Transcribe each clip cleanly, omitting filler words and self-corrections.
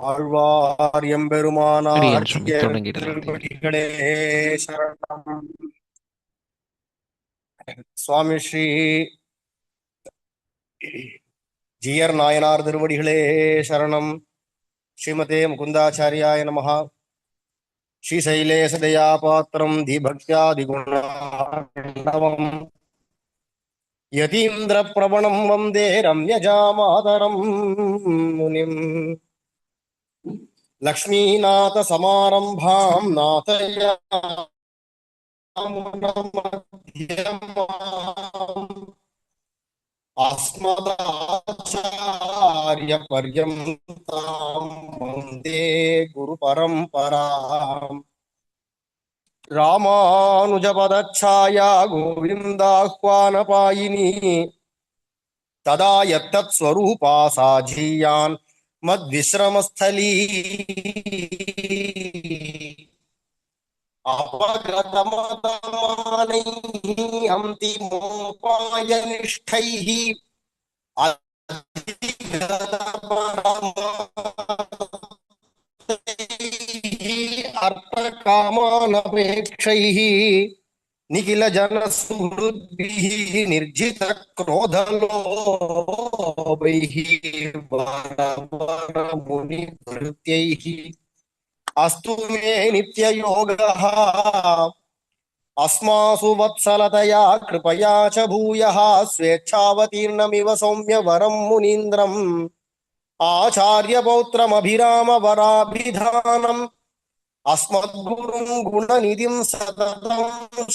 ஆழ்வார் அடியேன் எம்பெருமானார் சுவாமி தொடங்கிடலாம் ஐயா. திருவடிகளே சரணம். சுவாமி ஸ்ரீ ஜியர் நாயனார் திருவடிகளே சரணம். ஸ்ரீமதே முகுந்தாச்சாரியாய நமஹ. ஸ்ரீசைலேசதயா பாத்திரம் தீபக்தியாதிகுணார்ணவம் யதீந்திர பிரபணம் வந்தே ரம்யஜாமாதரம் முனிம். லக்ஷ்மீநாத சமாரம்பாம் நாதயாமுனமத்யமாம் अस्मदाचार्य पर्यन्तां वन्दे गुरुपरम्पराम्. रामानुजपदच्छाया गोविन्दाह्वानपायिनी तदा यत्तत्स्वरूपा सा झीयान् मद्विश्रमस्थली अपगतमतमानैः अन्तिमोपायनिष्ठैः अर्थकामानपेक्षैः निखिल जनसुहृद्भिः निर्जित क्रोधलोभैः वर मुनिभृत्यैः अस्तु मे नित्ययोगः अस्मासु वत्सलतया कृपया च भूयः स्वेच्छावतीर्णमिव सौम्य वरं मुनीन्द्रम् आचार्यपौत्रमभिराम वराभिधानम् अस्मद्गुरुं गुणनिधिं सततं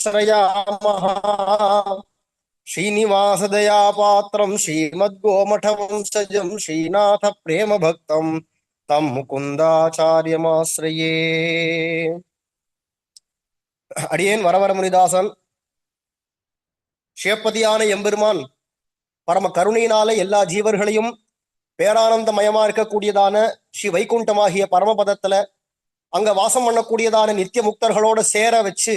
श्रयामः. श्रीनिवासदयापात्रं श्रीमद्गोमठवंशजं श्रीनाथप्रेमभक्तं तं मुकुन्दाचार्यमाश्रये. அடியேன் வரவர முனிதாசன். சிவப்பதியான எம்பெருமான் பரம கருணையினாலே எல்லா ஜீவர்களையும் பேரானந்தமயமா இருக்கக்கூடியதான ஸ்ரீ வைகுண்டமாகிய பரமபதத்துல அங்க வாசம் பண்ணக்கூடியதான நித்திய முக்தர்களோட சேர வச்சு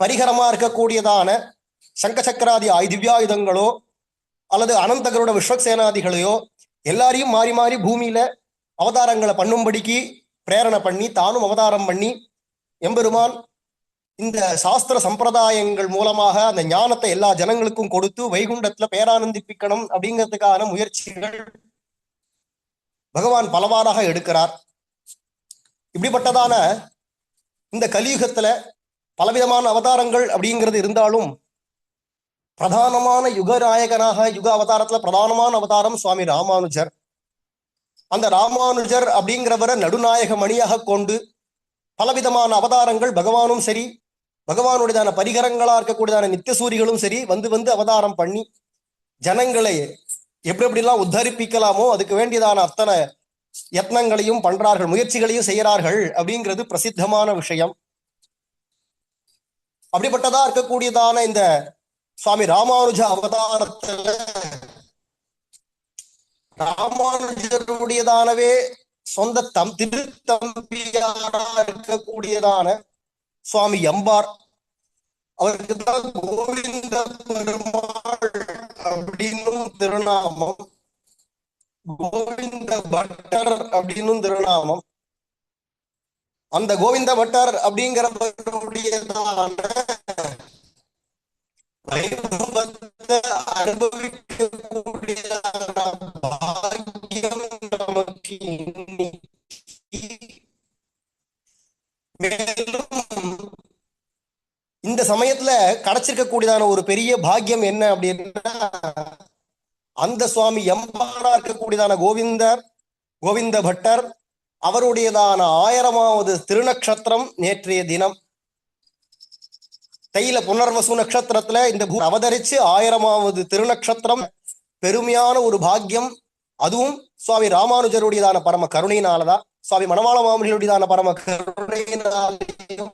பரிகரமா இருக்கக்கூடியதான சங்க சக்கராதி திவ்யாயுதங்களோ அல்லது அனந்தகரோட விஸ்வக்சேனாதிகளையோ எல்லாரையும் மாறி மாறி பூமியில அவதாரங்களை பண்ணும்படிக்கு பிரேரணை பண்ணி தானும் அவதாரம் பண்ணி எம்பெருமான் இந்த சாஸ்திர சம்பிரதாயங்கள் மூலமாக அந்த ஞானத்தை எல்லா ஜனங்களுக்கும் கொடுத்து வைகுண்டத்துல பேரானந்திப்பிக்கணும் அப்படிங்கிறதுக்கான முயற்சிகள் பகவான் பலவாறாக எடுக்கிறார். இப்படிப்பட்டதான இந்த கலியுகத்துல பலவிதமான அவதாரங்கள் அப்படிங்கிறது இருந்தாலும் பிரதானமான யுகநாயகனாக யுக அவதாரத்துல பிரதானமான அவதாரம் சுவாமி ராமானுஜர். அந்த ராமானுஜர் அப்படிங்கிறவரை நடுநாயக மணியாக கொண்டு பலவிதமான அவதாரங்கள் பகவானும் சரி பகவானுடையதான பரிகரங்களா இருக்கக்கூடியதான நித்தியசூரிகளும் சரி வந்து வந்து அவதாரம் பண்ணி ஜனங்களை எப்படி எப்படிலாம் உத்தரிப்பிக்கலாமோ அதுக்கு வேண்டியதான அத்தனை யத்னங்களையும் பண்றார்கள், முயற்சிகளையும் செய்யறார்கள் அப்படிங்கிறது பிரசித்தமான விஷயம். அப்படிப்பட்டதா இருக்கக்கூடியதான இந்த சுவாமி ராமானுஜ அவதாரத்துல ராமானுஜருடையதானவே சொந்த திருத்தம்பியாரா இருக்கக்கூடியதான சுவாமி எம்பார், அவருக்கு தான் கோவிந்த பெருமாள் அப்படின்னும் திருநாமம், கோவிந்த பட்டர் அப்படின்னும் திருநாமம். அந்த கோவிந்த பட்டர் அப்படிங்கிறவருடையதான வைபவத்தை அனுபவிக்கக்கூடிய பாக்கியம் நமக்கு மேலும் இந்த சமயத்துல கிடைச்சிருக்க கூடியதான ஒரு பெரிய பாக்கியம் என்ன அப்படின்னா அந்த சுவாமி எம்பாரா இருக்கக்கூடியதான கோவிந்த பட்டர் அவருடையதான 1000வது திருநக்ஷத்திரம் நேற்றைய தினம் தைல புனர்வசு நட்சத்திரத்துல இந்த அவதரிச்சு 1000வது திருநக்ஷத்திரம் பெருமையான ஒரு பாக்கியம். அதுவும் சுவாமி ராமானுஜருடையதான பரம கருணையினாலதான், சுவாமி மணவாள மாமுனியுடையதான பரம கருணையினாலையும்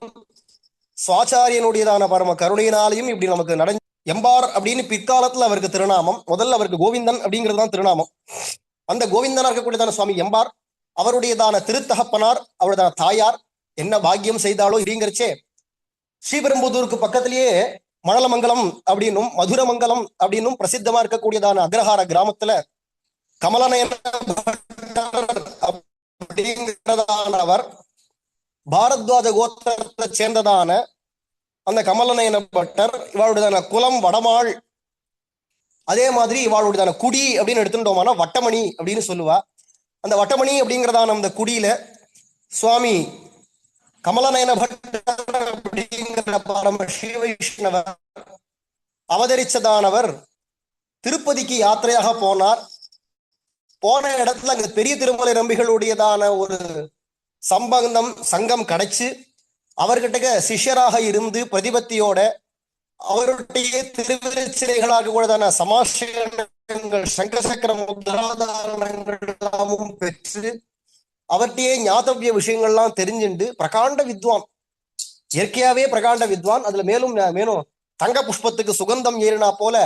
சுவாச்சாரியனுடையதான பரம கருணையினாலையும் இப்படி நமக்கு நடந்து எம்பார் அப்படின்னு பிற்காலத்துல அவருக்கு திருநாமம். முதல்ல அவருக்கு கோவிந்தன் அப்படிங்கிறது தான் திருநாமம். அந்த கோவிந்தனா இருக்கக்கூடியதான சுவாமி எம்பார் அவருடையதான திருத்தகப்பனார் அவருடைய தாயார் என்ன பாக்கியம் செய்தாலோ அப்படிங்கிறச்சே ஸ்ரீபெரும்புதூருக்கு பக்கத்திலேயே மணலமங்கலம் அப்படின்னும் மதுரமங்கலம் அப்படின்னும் பிரசித்தமா இருக்கக்கூடியதான அக்ரஹார கிராமத்துல கமலநயன அப்படிங்கிறதானவர் பாரத்வாஜ கோத்திரத்தை சேர்ந்ததான அந்த கமலநயன பட்டர் இவளுடையதான குலம் வடமாள். அதே மாதிரி இவளுடையதான குடி அப்படின்னு எடுத்துட்டோம்னா வட்டமணி அப்படின்னு சொல்லுவா. அந்த வட்டமணி அப்படிங்கிறதான அந்த குடியில சுவாமி கமலநயன பட்டர் அப்படிங்கிற பரம ஸ்ரீ வைஷ்ணவர் அவதரிச்சதானவர் திருப்பதிக்கு யாத்திரையாக போனார். போன இடத்துல அங்க பெரிய திருமலை நம்பிகளுடையதான ஒரு சங்கம் கிடைச்சு அவர்கிட்ட சிஷ்யராக இருந்து பிரதிபத்தியோட அவருடைய திருவிருச்சிலைகளாக கூடதான சமாசங்கள் சங்க சக்கர முத்ராதாரணங்கள் எல்லாமும் பெற்று அவர்கிட்டயே ஞாதவிய விஷயங்கள்லாம் தெரிஞ்சுண்டு பிரகாண்ட வித்வான், இயற்கையாவே பிரகாண்ட வித்வான். அதுல மேலும் தங்க புஷ்பத்துக்கு சுகந்தம் ஏறினா போல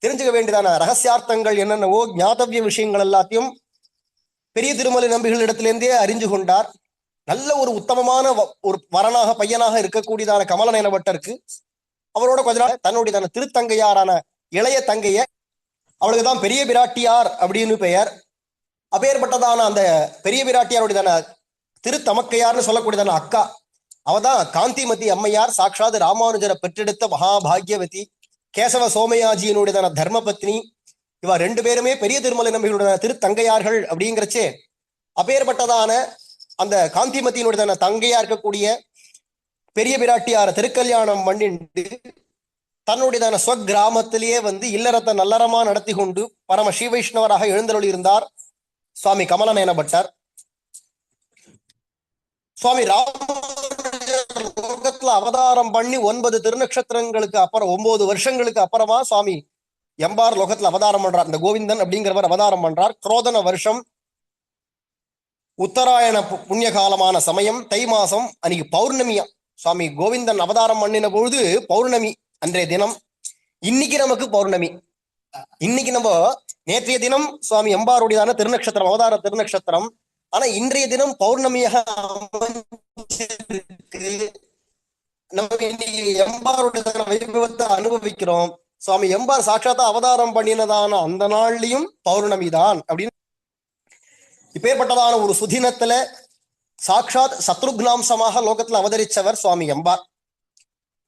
தெரிஞ்சுக்க வேண்டியதான ரகசியார்த்தங்கள் என்னென்னவோ ஞாதவிய விஷயங்கள் எல்லாத்தையும் பெரிய திருமலை நம்பிகளிடத்திலேருந்தே அறிஞ்சு கொண்டார். நல்ல ஒரு உத்தமமான ஒரு வரனாக பையனாக இருக்கக்கூடியதான கமலநயன பட்டருக்கு அவரோட கொஞ்ச நாள் தன்னுடைய திருத்தங்கையாரான இளைய தங்கைய, அவளுக்கு தான் பெரிய பிராட்டியார் அப்படின்னு பெயர். அப்பேற்பட்டதான அந்த பெரிய பிராட்டியாருடையதான திருத்தமக்கையார்னு சொல்லக்கூடியதான அக்கா அவதான் காந்திமதி அம்மையார், சாட்சாத் ராமானுஜரை பெற்றெடுத்த மகாபாகியவதி, கேசவ சோமயாஜியினுடையதான தர்மபத்னி. இவ 2 பேருமே பெரிய திருமலை நம்பிகளுடைய திருத்தங்கையார்கள் அப்படிங்கிறச்சே அப்பேற்பட்டதான அந்த காந்திமதியினுடையதான தங்கையா இருக்கக்கூடிய பெரிய பிராட்டியார திருக்கல்யாணம் பண்ணிட்டு தன்னுடையதான ஸ்வகிராமத்திலேயே இல்லறத்தை நல்லறமா நடத்தி கொண்டு பரம ஸ்ரீ வைஷ்ணவராக எழுந்தருளி இருந்தார் சுவாமி கமலநயன பட்டர். சுவாமி ராமத்துல அவதாரம் பண்ணி 9 திருநக்ஷத்திரங்களுக்கு அப்புறம் 9 வருஷங்களுக்கு அப்புறமா சுவாமி எம்பார் லோகத்துல அவதாரம் பண்றார். இந்த கோவிந்தன் அப்படிங்கிறவர் அவதாரம் பண்றார். குரோதன வருஷம் உத்தராயண புண்ணிய காலமான சமயம் தை மாசம் அன்னைக்கு பௌர்ணமியா சுவாமி கோவிந்தன் அவதாரம் பண்ணின பொழுது பௌர்ணமி அன்றைய தினம். இன்னைக்கு நமக்கு பௌர்ணமி. இன்னைக்கு நம்ம நேற்றைய தினம் சுவாமி எம்பாருடையதான திருநக்ஷத்திரம் அவதார திருநக்ஷத்திரம். ஆனா இன்றைய தினம் பௌர்ணமியாக நம்ம இன்னைக்கு எம்பாருடையதான வைபவத்தை அனுபவிக்கிறோம். சுவாமி எம்பார் சாட்சாத்தா அவதாரம் பண்ணினதான அந்த நாள்லயும் பௌர்ணமி தான் அப்படின்னு இப்பேற்பட்டதான ஒரு சுதினத்துல சாட்சாத் சத்ருக்னாம்சமாக லோகத்துல அவதரிச்சவர் சுவாமி எம்பார்.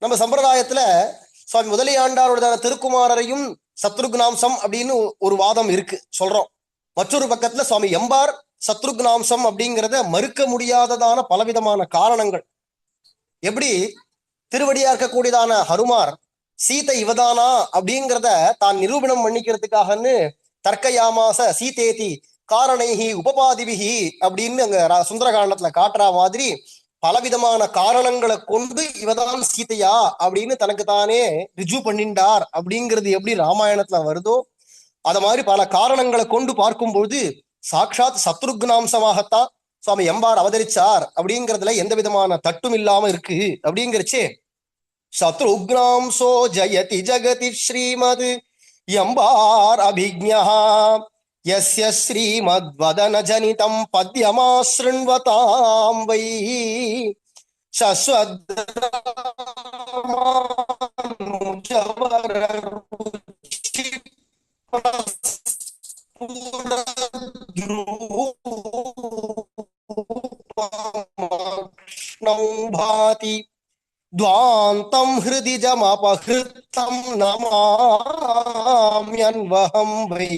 நம்ம சம்பிரதாயத்துல சுவாமி முதலியாண்டாருடைய திருக்குமாரரையும் சத்ருக்னாம்சம் அப்படின்னு ஒரு வாதம் இருக்கு சொல்றோம். மற்றொரு பக்கத்துல சுவாமி எம்பார் சத்ருக்னாம்சம் அப்படிங்கிறத மறுக்க முடியாததான பலவிதமான காரணங்கள். எப்படி திருவடியா இருக்கக்கூடியதான ஹனுமார் சீதை இவதானா அப்படிங்கிறத தான் நிரூபணம் பண்ணிக்கிறதுக்காகன்னு தர்க்கயாமாச சீதேதி காரணைஹி உபபாதிபிஹி அப்படின்னு அங்க சுந்தரகாண்டத்துல காட்டுற மாதிரி பலவிதமான காரணங்களை கொண்டு இவதான் சீதையா அப்படின்னு தனக்கு தானே ரிஜு பண்ணிண்டார் அப்படிங்கிறது எப்படி ராமாயணத்துல வருதோ அத மாதிரி பல காரணங்களை கொண்டு பார்க்கும்பொழுது சாட்சாத் சத்ருக்னாம்சமாகத்தான் சுவாமி எம்பார் அவதரிச்சார் அப்படிங்கிறதுல எந்த விதமான தட்டும் இல்லாம இருக்கு. அப்படிங்கிறச்சே சத்ருக்னாம்சோ ஜயதி ஜகதி ஸ்ரீமத் எம்பார் அபிஜ்ஞா யஸ்ய ஸ்ரீமத்வதன ஜனிதம் பத்யமாஸ்ருண்வதாம் வை भाति द्वान्तं हृदि जमपहृतं नमाम्यन्वहं वै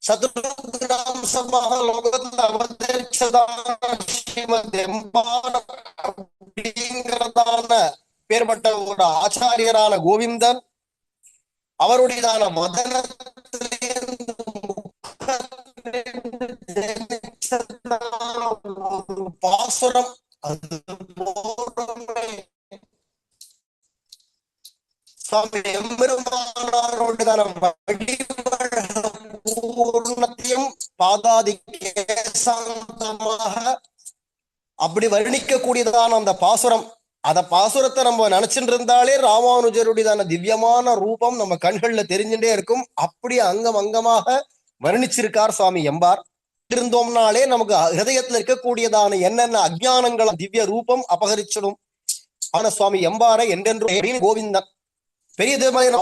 சத்ருக்னாம்சமாக லோகத்தில் அவதரிச்சதான ஸ்ரீமத் எம்பார் அப்படிங்கிறதான பேர்பட்ட ஒரு ஆச்சாரியரான கோவிந்தன் அவருடையதான வதனத்திலிருந்து ஒரு பாசுரம் அது சுவாமி எம்பெருமானாருடையதான பூர்ணத்தையும் பாதாதி கேசாந்தமாக அப்படி வர்ணிக்க கூடியதான அந்த பாசுரம், அந்த பாசுரத்தை நம்ம நினைச்சுட்டு இருந்தாலே ராமானுஜருடையதான திவ்யமான ரூபம் நம்ம கண்கள்ல தெரிஞ்சுட்டே இருக்கும். அப்படி அங்கம் அங்கமாக வர்ணிச்சிருக்கார் சுவாமி எம்பார். இருந்தோம்னாலே நமக்கு ஹிருதயத்துல இருக்கக்கூடியதான என்னென்ன அஜ்ஞானங்கள் திவ்ய ரூபம் அபகரிச்சிடும். ஆனா சுவாமி எம்பாரை என்றென்றும் கோவிந்தன் பெரிய தேவமான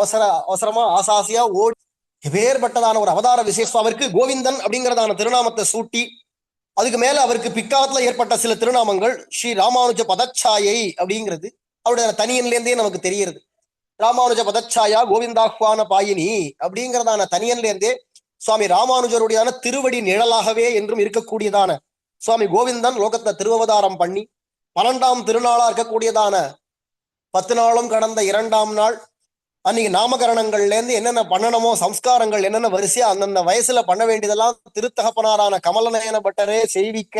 அவசரமா ஆசாசியா ஓடி வேறுபட்டதான ஒரு அவதார விசேஷம் அவருக்கு கோவிந்தன் அப்படிங்கிறதான திருநாமத்தை சூட்டி, அதுக்கு மேல அவருக்கு பிற்காலத்துல ஏற்பட்ட சில திருநாமங்கள் ஸ்ரீ ராமானுஜ பதச்சாயை அப்படிங்கிறது அவருடைய தனியன்லேருந்தே நமக்கு தெரியுது. ராமானுஜ பதச்சாயா கோவிந்தாஹ்வான பாயினி அப்படிங்கிறதான தனியன்லேருந்தே சுவாமி ராமானுஜருடையதான திருவடி நிழலாகவே என்றும் இருக்கக்கூடியதான சுவாமி கோவிந்தன் லோகத்தை திருவவதாரம் பண்ணி 12ஆம் திருநாளா இருக்கக்கூடியதான 10 நாளும் கடந்த 2ஆம் நாள் அன்னைக்கு நாமகரணங்கள்ல இருந்து என்னென்ன பண்ணணுமோ சம்ஸ்காரங்கள் என்னென்ன வரிசையா அந்தந்த வயசுல பண்ண வேண்டியதெல்லாம் திருத்தகப்பனாரான கமலநயன பட்டரே செய்விக்க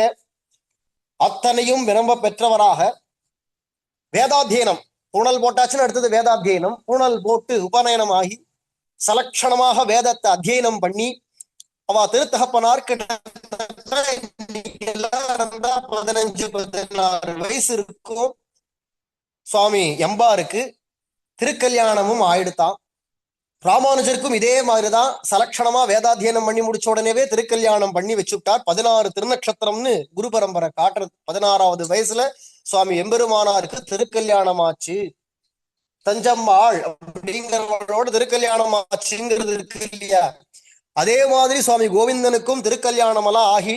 அத்தனையும் விரும்ப பெற்றவராக வேதாத்தியனம் புனல் போட்டாச்சுன்னு அடுத்தது வேதாத்தியனம், புனல் போட்டு உபநயனம் ஆகி சலட்சணமாக வேதத்தை அத்தியனம் பண்ணி அவ திருத்தகப்பனார் கிட்ட 15-16 வயசு இருக்கும் சுவாமி எம்பாருக்கு திருக்கல்யாணமும் ஆயிடுத்தான். ராமானுஜருக்கும் இதே மாதிரிதான் சலட்சணமா வேதாத்தியனம் பண்ணி முடிச்ச உடனேவே திருக்கல்யாணம் பண்ணி வச்சுட்டார். 16 திருநக்ஷத்திரம்னு குரு பரம்பரை காட்டுறது. 16வது வயசுல சுவாமி எம்பெருமானாருக்கு திருக்கல்யாணம் ஆச்சு. தஞ்சம்மாள் அப்படிங்கிறவளோட திருக்கல்யாணம் ஆச்சுங்கிறது இருக்கு இல்லையா, அதே மாதிரி சுவாமி கோவிந்தனுக்கும் திருக்கல்யாணம் எல்லாம் ஆகி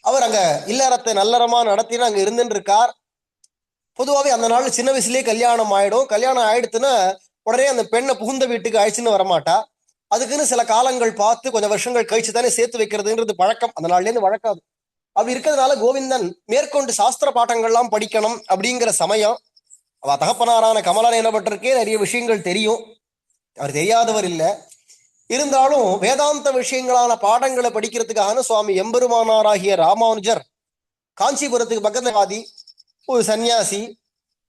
அவர் அங்க இல்லறத்தை நல்லறமா நடத்தின்னு அங்க இருந்துட்டு இருக்கார். பொதுவாகவே அந்த நாள் சின்ன வயசுலயே கல்யாணம் ஆயிடும். கல்யாணம் ஆயிடுத்துன்னா உடனே அந்த பெண்ணை புகுந்த வீட்டுக்கு அழைச்சின்னு வரமாட்டா. அதுக்குன்னு சில காலங்கள் பார்த்து கொஞ்சம் வருஷங்கள் கழிச்சு தானே சேர்த்து வைக்கிறதுன்றது பழக்கம், அந்த நாள்லேருந்து வழக்காது. அப்படி இருக்கிறதுனால கோவிந்தன் மேற்கொண்டு சாஸ்திர பாட்டங்கள்லாம் படிக்கணும் அப்படிங்கிற சமயம். அவ தகப்பனாரான கமலநயனபட்டருக்கே நிறைய விஷயங்கள் தெரியும், அவர் தெரியாதவர் இல்லை. இருந்தாலும் வேதாந்த விஷயங்களான பாடங்களை படிக்கிறதுக்காக சுவாமி எம்பெருமானாராகிய ராமானுஜர் காஞ்சிபுரத்துக்கு பக்கத்துல ஒரு சன்னியாசி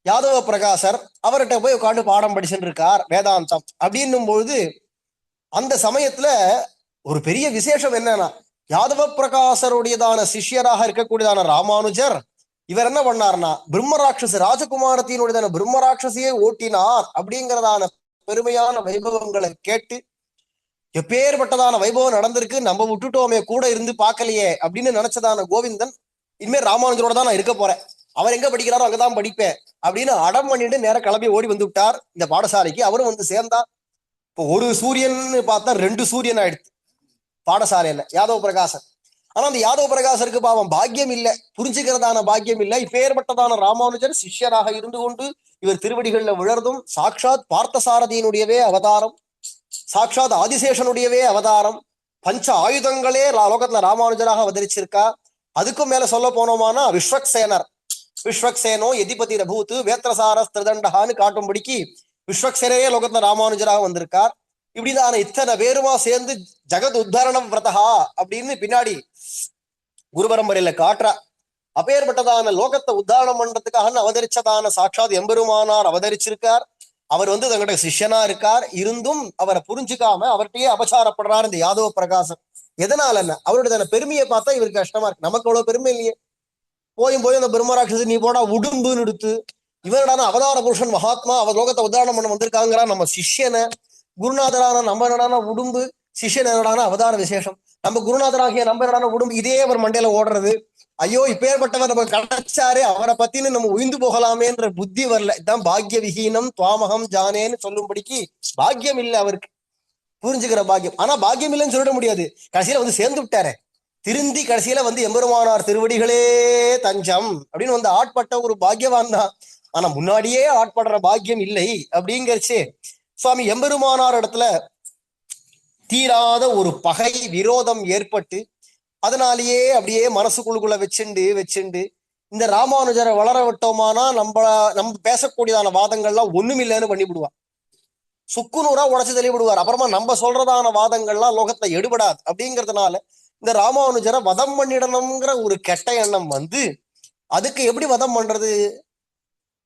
யாதவ பிரகாசர் அவர்கிட்ட போய் உட்காந்து பாடம் படிச்சுட்டு இருக்கார் வேதாந்தம் அப்படின்னும் பொழுது, அந்த சமயத்துல ஒரு பெரிய விசேஷம் என்னன்னா, யாதவ பிரகாசருடையதான சிஷ்யராக இருக்கக்கூடியதான ராமானுஜர் இவர் என்ன பண்ணார்னா பிரம்மராட்சச ராஜகுமாரத்தினுடையதான பிரம்மராட்சசியே ஓட்டினார் அப்படிங்கிறதான பெருமையான வைபவங்களை கேட்டு, எப்பேற்பட்டதான வைபவம் நடந்திருக்கு, நம்ம விட்டுட்டோமே கூட இருந்து பார்க்கலையே அப்படின்னு நினைச்சதான கோவிந்தன் இனிமேல் ராமானுஜரோட தான் நான் இருக்க போறேன், அவர் எங்க படிக்கிறாரோ அங்கதான் படிப்பேன் அப்படின்னு அடம் பண்ணிட்டு நேரம் கிளம்பி ஓடி வந்து விட்டார் இந்த பாடசாலைக்கு. அவரும் வந்து சேர்ந்தார். இப்போ ஒரு சூரியன் பார்த்தா 2 சூரியன் ஆயிடுச்சு பாடசாலையில யாதவ பிரகாசர். ஆனா அந்த யாதவ பிரகாசருக்கு பாவம் பாக்கியம் இல்லை, புரிஞ்சுக்கிறதான பாக்கியம் இல்லை. இப்பேற்பட்டதான ராமானுஜர் சிஷ்யராக இருந்து கொண்டு இவர் திருவடிகள்ல விழறதும் சாட்சாத் பார்த்தசாரதியினுடையவே அவதாரம், சாட்சாத் ஆதிசேஷனுடையவே அவதாரம், பஞ்ச ஆயுதங்களே லோகத்துல ராமானுஜராக அவதரிச்சிருக்கா. அதுக்கும் மேல சொல்ல போனோமானா விஸ்வக்சேனர், விஸ்வக்சேனோ எதிபதி ரபூத்து வேத்திரசார ஸ்திரதண்டகான்னு காட்டும்படிக்கு விஸ்வக்சேனரே லோகத்துல ராமானுஜராக வந்திருக்கார். இப்படிதான இத்தனை பேருமா சேர்ந்து ஜெகத் உத்தாரணம் விரதா அப்படின்னு பின்னாடி குரு பரம்பரையில காட்டுறா. அப்பேற்பட்டதான லோகத்தை உத்தாரணம் பண்றதுக்காக அவதரிச்சதான சாட்சாத் எம்பெருமானார் அவதரிச்சிருக்கார். அவர் வந்து தங்கிட்ட சிஷ்யனா இருக்கார். இருந்தும் அவரை புரிஞ்சுக்காம அவர்கிட்டயே அபச்சாரப்படுறார் இந்த யாதவ பிரகாசம். எதனால என்ன, அவருடைய பெருமையை பார்த்தா இவருக்கு கஷ்டமா இருக்கு. நமக்கு அவ்வளவு பெருமை இல்லையே, போய் அந்த பிரம்மராட்சசி நீ போடா உடும்புன்னு எடுத்து இவரடான அவதார புருஷன் மகாத்மா அவர் லோகத்தை உதாரணம் பண்ண வந்திருக்காங்கிறா. நம்ம சிஷ்யனை குருநாதரான நம்ம என்னடான உடும்பு, சிஷ்யன் என்னடான அவதார விசேஷம், நம்ம குருநாதராகிய நம்ம என்னடான உடும்பு, இதே அவர் மண்டையில ஓடுறது. ஐயோ இப்பேற்பட்டவர் நமக்கு கிடைச்சாரு, அவரை பத்தின்னு நம்ம உயிர்ந்து போகலாமேன்ற புத்தி வரல. இதான் பாக்ய விஹீனம் துவாமகம் ஜானேன்னு சொல்லும்படிக்கு பாக்கியம் இல்லை அவருக்கு, புரிஞ்சுக்கிற பாக்கியம். ஆனா பாக்கியம் இல்லைன்னு சொல்லிட முடியாது, கடைசியில வந்து சேர்ந்து விட்டாரு. திருந்தி கடைசியில வந்து எம்பெருமானார் திருவடிகளே தஞ்சம் அப்படின்னு வந்து ஆட்பட்ட ஒரு பாக்கியவான் தான். ஆனா முன்னாடியே ஆட்படுற பாக்கியம் இல்லை அப்படிங்கிறச்சு சுவாமி எம்பெருமானார் இடத்துல தீராத ஒரு பகை விரோதம் ஏற்பட்டு அதனாலேயே அப்படியே மனசுக்குள்ளுக்குள்ள வச்சுண்டு இந்த ராமானுஜரை வளர விட்டோமானா நம்ம பேசக்கூடியதான வாதங்கள்லாம் ஒண்ணுமில்லைன்னு பண்ணிவிடுவான். சுக்குநூறா உடைச்சு தள்ளி விடுவார். அப்புறமா நம்ம சொல்றதான வாதங்கள்லாம் லோகத்துல எடுபடாது. அப்படிங்கிறதுனால இந்த ராமானுஜரை வதம் பண்ணிடணுங்கிற ஒரு கெட்ட எண்ணம் வந்து, அதுக்கு எப்படி வதம் பண்றது?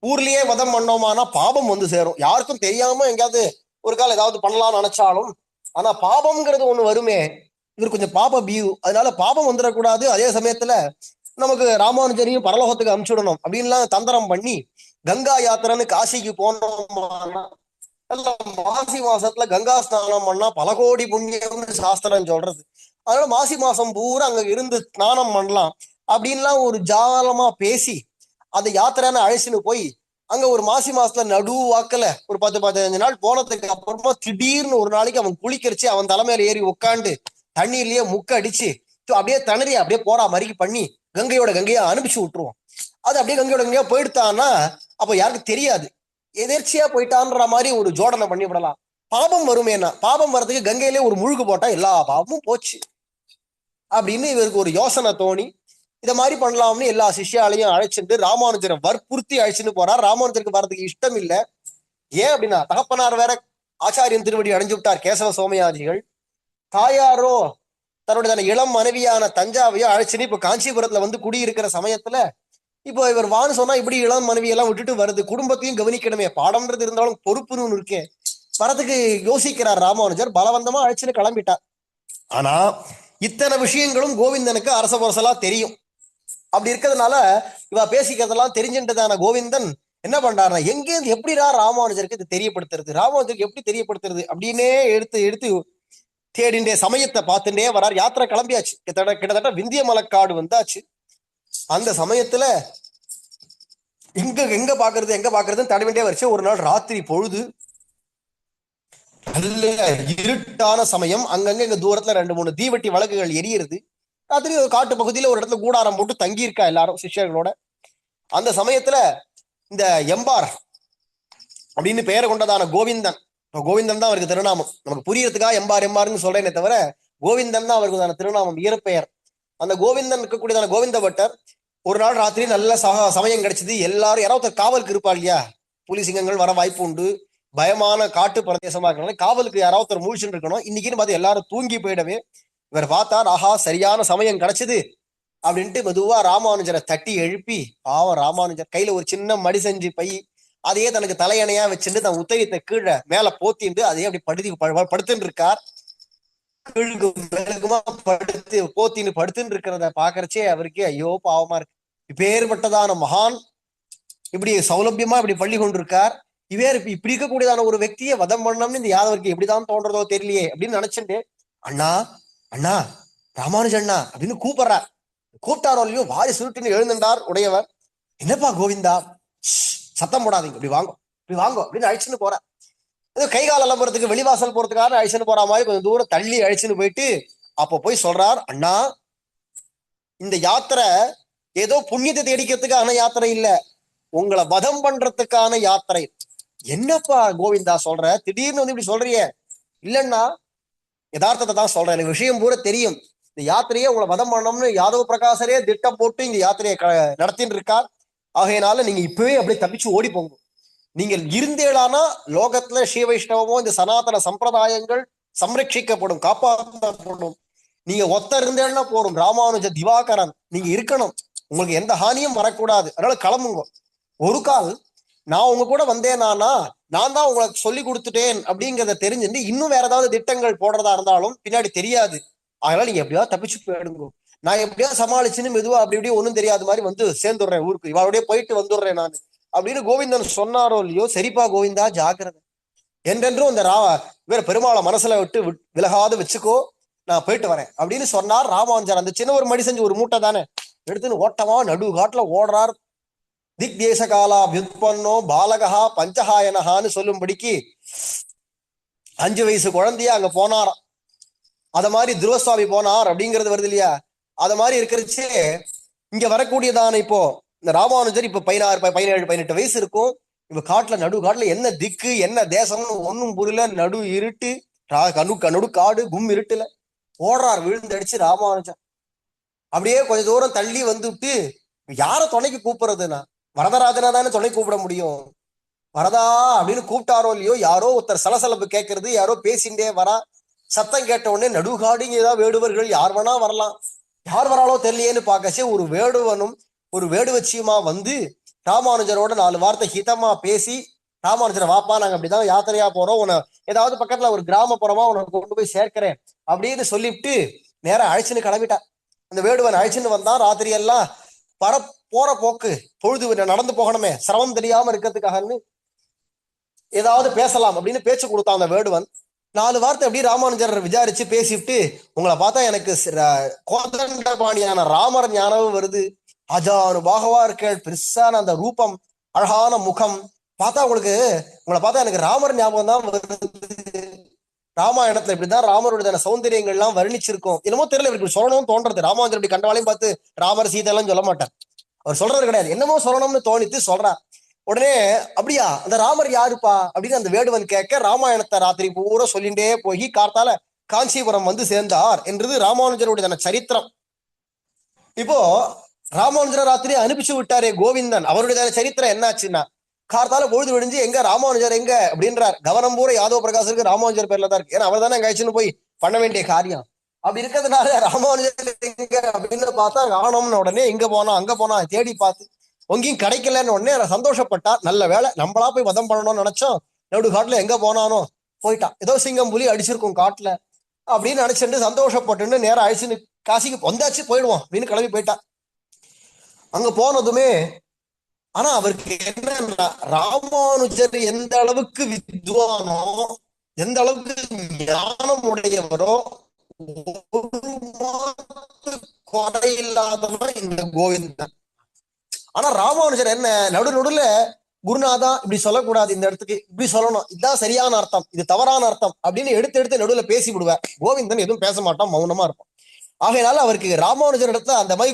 ஊர்லயே வதம் பண்ணோமானா பாபம் வந்து சேரும். யாருக்கும் தெரியாம எங்கேயாவது ஒரு கால் ஏதாவது பண்ணலாம்னு நினைச்சாலும், ஆனா பாபம்ங்கிறது ஒண்ணு வருமே, இவர் கொஞ்சம் பாப பியூ, அதனால பாபம் வந்துடக்கூடாது. அதே சமயத்துல நமக்கு ராமானுஜரையும் பரலோகத்துக்கு அனுப்பிச்சுடணும் அப்படின்லாம் தந்திரம் பண்ணி கங்கா யாத்திரைன்னு காசிக்கு போனோம்னா, மாசி மாசத்துல கங்கா ஸ்நானம் பண்ணா பல கோடி புண்ணியம்னு சாஸ்திரம் சொல்றது. அதனால மாசி மாசம் பூரா அங்க இருந்து ஸ்நானம் பண்ணலாம் அப்படின்லாம் ஒரு ஜாலமா பேசி அந்த யாத்திரைன்னு அழைச்சின்னு போய் அங்க ஒரு மாசி மாசத்துல நடு வாக்குல ஒரு 10-15 நாள் போனதுக்கு அப்புறமா திடீர்னு ஒரு நாளைக்கு அவன் குளிக்கரிச்சு அவன் தலைமையில ஏறி உட்காந்து தண்ணீர்லயே முக்க அடிச்சு அப்படியே திணறி அப்படியே போறா மாதிரிக்கு பண்ணி கங்கையோட கங்கையா அனுப்பிச்சு விட்டுருவோம். அது அப்படியே கங்கையோட கங்கையா போயிடுத்தான்னா அப்ப யாருக்கும் தெரியாது, எதிர்ச்சியா போயிட்டான்ற மாதிரி ஒரு ஜோடனை பண்ணி விடலாம். பாபம் வருமேனா, பாபம் வர்றதுக்கு கங்கையிலே ஒரு முழுகு போட்டா எல்லா பாவமும் போச்சு அப்படின்னு இவருக்கு ஒரு யோசனை தோணி இதை மாதிரி பண்ணலாம்னு எல்லா சிஷ்யாலையும் அழைச்சிட்டு ராமானுஜரை வற்புறுத்தி அழைச்சிட்டு போறார். ராமானுஜருக்கு வர்றதுக்கு இஷ்டம் இல்லை. ஏன் அப்படின்னா தகப்பனார் வேற ஆச்சாரியன் திருவடி அடைஞ்சு விட்டார் கேசவ சோமயாஜிகள். தாயாரோ தன்னுடைய இளம் மனைவியான தஞ்சாவையோ அழைச்சின்னு இப்ப காஞ்சிபுரத்துல வந்து குடியிருக்கிற சமயத்துல இப்போ இவர் வான்னு சொன்னா இப்படி இளம் மனைவி எல்லாம் விட்டுட்டு வருது, குடும்பத்தையும் கவனிக்கணுமே, பாடம்ன்றது இருந்தாலும் பொறுப்புன்னு இருக்கேன், வரதுக்கு யோசிக்கிறார் ராமானுஜர். பலவந்தமா அழைச்சின்னு கிளம்பிட்டார். ஆனா இத்தனை விஷயங்களும் கோவிந்தனுக்கு அரச புரசலா தெரியும். அப்படி இருக்கிறதுனால இவ பேசிக்கிறதெல்லாம் தெரிஞ்சுட்டதான கோவிந்தன் என்ன பண்றாருன்னா, எங்கேருந்து எப்படிடா ராமானுஜருக்கு இது தெரியப்படுத்துறது, ராமானுஜருக்கு எப்படி தெரியப்படுத்துறது அப்படின்னே எடுத்து எடுத்து தேடிண்டே சமயத்தை பார்த்துட்டே வரார். யாத்திரை கிளம்பியாச்சு, கிட்டத்தட்ட விந்திய மலைக்காடு வந்தாச்சு. அந்த சமயத்துல எங்க பாக்குறதுன்னு தடவிண்டே வச்சு ஒரு நாள் ராத்திரி பொழுது நல்ல இருட்டான சமயம். அங்கங்க இங்க தூரத்துல 2-3 தீவட்டி விளக்குகள் எரியுது. ராத்திரி ஒரு காட்டு பகுதியில ஒரு இடத்துல கூடாரம் போட்டு தங்கி இருக்கா எல்லாரும் சிஷ்யர்களோட. அந்த சமயத்துல இந்த எம்பார் அப்படின்னு பெயர் கொண்டதான கோவிந்தன், கோவிந்தன் தான் அவருக்கு திருநாமம், நமக்கு புரியறதுக்காக எம்பார் எம்பார்னு சொல்றேனே தவிர கோவிந்தன் தான் அவருக்கு திருநாமம், இயற்பெயர். அந்த கோவிந்தன் இருக்கக்கூடியதான கோவிந்த பட்டர் ஒரு நாள் ராத்திரி நல்ல சமயம் கிடைச்சது. எல்லாரும் யாராவது காவலுக்கு இருப்பா இல்லையா, புலி சிங்கங்கள் வர வாய்ப்பு உண்டு, பயமான காட்டு பிரதேசமா இருக்கணும், காவலுக்கு யாராவது முழிச்சுட்டு இருக்கணும். இன்னைக்குன்னு பார்த்து எல்லாரும் தூங்கி போயிடவே இவர் பார்த்தார், ஆஹா சரியான சமயம் கிடைச்சது அப்படின்ட்டு மெதுவா ராமானுஜரை தட்டி எழுப்பி, பாவம் ராமானுஜர் கையில ஒரு சின்ன மடி செஞ்சு பை, அதையே தனக்கு தலையணையா வச்சுட்டு தன் உத்தரியத்தை கீழே மேல போத்திண்டு அதையே அப்படி படுத்துட்டு இருக்கார். கீழுக்கு மேலுக்குமா படுத்து போத்தின்னு படுத்துன்னு இருக்கிறத பாக்குறச்சே அவருக்கே ஐயோ பாவமா இருக்கு. இப்பேற்பட்டதான மகான் இப்படி சௌலபியமா இப்படி பள்ளி கொண்டிருக்கார், இப்படி இருக்கக்கூடியதான ஒரு వ్యక్తిயை வதம் பண்ணணும்னு இந்த யாதவருக்கு எப்படிதான் தோன்றதோ தெரியலையே அப்படின்னு நினைச்சுட்டு, அண்ணா அண்ணா ராமானுஜ அண்ணா அப்படின்னு கூப்பிடுறார். கூப்பிட்டாரோ இல்லையோ வாரி சுருட்டுன்னு எழுந்துட்டார் உடையவர். என்னப்பா கோவிந்தா, சத்தம் போடாதீங்க, இப்படி வாங்கோ அப்படின்னு அழைச்சுன்னு போற. ஏதோ கை கால் அலம்புறதுக்கு வெளிவாசல் போறதுக்காக அழைச்சுன்னு போற மாதிரி கொஞ்சம் தூரம் தள்ளி அழைச்சுன்னு போயிட்டு அப்போ போய் சொல்றார், அண்ணா இந்த யாத்திரை ஏதோ புண்ணியத்தை தேடிக்கிறதுக்கான யாத்திரை இல்ல, உங்களை வதம் பண்றதுக்கான யாத்திரை. என்னப்பா கோவிந்தா சொல்ற, திடீர்னு வந்து இப்படி சொல்றிய? இல்லைன்னா யதார்த்தத்தை தான் சொல்றேன், எனக்கு விஷயம் பூரா தெரியும். இந்த யாத்திரையே உங்களை வதம் பண்ணணும்னு யாதவ பிரகாசரே திட்டம் போட்டு இந்த யாத்திரையை நடத்தின்னு இருக்கார். ஆகையினால நீங்க இப்பவே அப்படியே தப்பிச்சு ஓடி போங்க. நீங்கள் இருந்தேளானா லோகத்துல ஸ்ரீ வைஷ்ணவமோ இந்த சனாதன சம்பிரதாயங்கள் சம்ரட்சிக்கப்படும், காப்பாற்றப்படும். நீங்க ஒத்த இருந்தேன்னா போறோம், ராமானுஜ திவாகரன் நீங்க இருக்கணும், உங்களுக்கு எந்த ஹானியும் வரக்கூடாது, அதனால கிளம்புங்க. ஒரு கால் நான் உங்க கூட வந்தேனானா நான் தான் உங்களுக்கு சொல்லி கொடுத்துட்டேன் அப்படிங்கிறத தெரிஞ்சுட்டு இன்னும் வேற ஏதாவது திட்டங்கள் போடுறதா இருந்தாலும் பின்னாடி தெரியாது. அதனால நீங்க எப்படியாவது தப்பிச்சு போயிடுங்க, நான் எப்படியாவது சமாளிச்சுன்னு மெதுவா அப்படி இப்படி ஒன்றும் தெரியாத மாதிரி வந்து சேர்ந்துடுறேன் ஊருக்கு, இவளுடைய போயிட்டு வந்துடுறேன் நான் அப்படின்னு கோவிந்தன் சொன்னாரோ இல்லையோ, சரிப்பா கோவிந்தா ஜாக்கிரதை, என்றென்றும் இந்த வேற பெருமாளை மனசுல விட்டு விலகாது வச்சுக்கோ, நான் போயிட்டு வரேன் அப்படின்னு சொன்னார் ராமானுஜர். அந்த சின்ன ஒரு மடி செஞ்சு ஒரு மூட்டை தானே எடுத்துன்னு ஓட்டமா நடு காட்டுல ஓடுறார். திக் தேச காலா வியுத்பன்னோ பாலகா பஞ்சஹாயனஹான்னு சொல்லும்படிக்கு 5 வயசு குழந்தைய அங்க போனாராம். அத மாதிரி துருவசுவாமி போனார் அப்படிங்கிறது வருது இல்லையா, அத மாதிரி இருக்கிறச்சே இங்க வரக்கூடியதான இப்போ இந்த ராமானுஜர் இப்ப 16, 17, 18 வயசு இருக்கும். இப்ப காட்டுல நடு காட்டுல என்ன திக்கு என்ன தேசம்னு ஒன்னும் புரியல, நடு இருட்டு, நடு காடு கும் இருட்டுல ஓடுறார் விழுந்து அடிச்சு ராமானுஜர். அப்படியே கொஞ்ச தூரம் தள்ளி வந்துட்டு யார துணைக்கு கூப்பிடுறதுன்னா வரதராஜனா தானே துணை கூப்பிட முடியும், வரதா அப்படின்னு கூப்பிட்டாரோ இல்லையோ, யாரோ ஒருத்தர் சலசலப்பு கேட்கறது, யாரோ பேசிண்டே வரா. சத்தம் கேட்ட உடனே நடுகாடிங்க ஏதாவது வேடுவர்கள் யார் வேணா வரலாம், யார் வராளோ தெரியலையேன்னு பார்க்கச்சே ஒரு வேடுவனும் ஒரு வேடுவச்சியுமா வந்து ராமானுஜரோட 4 வார்த்தை ஹிதமா பேசி, ராமானுஜரை வாப்பா, நாங்க அப்படிதான் யாத்திரையா போறோம், உன்னை ஏதாவது பக்கத்துல ஒரு கிராமப்புறமா உனக்கு கொண்டு போய் சேர்க்கிறேன் அப்படின்னு சொல்லிவிட்டு நேரம் அழைச்சுன்னு கிளம்பிட்டா. அந்த வேடுவன் அழைச்சுன்னு வந்தான். ராத்திரி எல்லாம் போற போக்கு பொழுது நடந்து போகணுமே, சிரமம் தெரியாம இருக்கிறதுக்காகன்னு ஏதாவது பேசலாம் அப்படின்னு பேச்சு கொடுத்தான் அந்த வேடுவன். 4 வார்த்தை அப்படி ராமானுஜர் விசாரிச்சு பேசிட்டு, உங்களை பார்த்தா எனக்கு கோதண்டபாணியான ராமர் ஞானமும் வருது, அஜானுபாகவா இருக்கேள், பெருசான அந்த ரூபம், அழகான முகம் பார்த்தா உங்களை பார்த்தா எனக்கு ராமர் ஞாபகம் தான் வருது. ராமாயணத்துல இப்படிதான் ராமருடைய சௌந்தரியங்கள் எல்லாம் வர்ணிச்சிருக்கும். என்னமோ தெரியல, இவருக்கு சொல்லணும்னு தோன்றது. ராமானுஜர் இப்படி கண்டவாளையும் பார்த்து ராமர் சீதை எல்லாம் சொல்ல மாட்டார், அவர் சொல்றது கிடையாது. என்னமோ சொல்லணும்னு தோணித்து சொல்றா. உடனே அப்படியா அந்த ராமர் யாருப்பா அப்படின்னு அந்த வேடுவன் கேட்க, ராமாயணத்தை ராத்திரி பூரா சொல்லிண்டே போய் கார்த்தால காஞ்சிபுரம் வந்து சேர்ந்தார் என்றது ராமானுஜருடைய சரித்திரம். இப்போ ராமானுஜர் ராத்திரி அனுப்பிச்சு விட்டாரே கோவிந்தன், அவருடைய சரித்திரம் என்னாச்சுன்னா, கார்த்தால பொழுது விடிஞ்சு எங்க ராமானுஜர் எங்க அப்படின்றார். கவனம் பூரா யாதவ பிரகாசருக்கு ராமானுஜர் பேர்ல தான் இருக்கு. ஏன்னா அவர் தானே அங்க போய் பண்ண வேண்டிய காரியம். அப்படி இருக்கிறதுனால ராமானுஜர் எங்க அப்படின்னு பார்த்தா காணோம்னு உடனே இங்க போனா அங்க போனா தேடி பார்த்து ஒங்கேயும் கிடைக்கலன்னு உடனே சந்தோஷப்பட்டா. நல்ல வேலை, நம்மளா போய் வதம் பண்ணணும்னு நினைச்சோம், நடு காட்டுல எங்க போனானோ போயிட்டான், ஏதோ சிங்கம் புலி அடிச்சிருக்கும் காட்டுல அப்படின்னு நினைச்சுட்டு சந்தோஷப்பட்டுன்னு நேரம் அழிச்சுன்னு காசிக்கு வந்தாச்சு போயிடுவோம் அப்படின்னு கிளம்பி போயிட்டான். அங்க போனதுமே ஆனா அவருக்கு என்னன்னா, ராமானுஜர் எந்த அளவுக்கு வித்வானோ, எந்த அளவுக்கு ஞானம் உடையவரோ, குறையில்லாதவன் இந்த கோவிந்தன். ஆனா ராமானுஜர் என்ன நடுநடுல குருநாதா இப்படி சொல்லக்கூடாது, இந்த இடத்துக்கு இப்படி சொல்லணும், இதுதான் சரியான அர்த்தம், இது தவறான அர்த்தம் அப்படின்னு எடுத்து எடுத்து நடுவுல பேசி விடுவார். கோவிந்தன் எதுவும் பேச மாட்டான், மௌனமா இருப்பான். ஆகையினால அவருக்கு ராமானுஜர் இடத்துல அந்த மாதிரி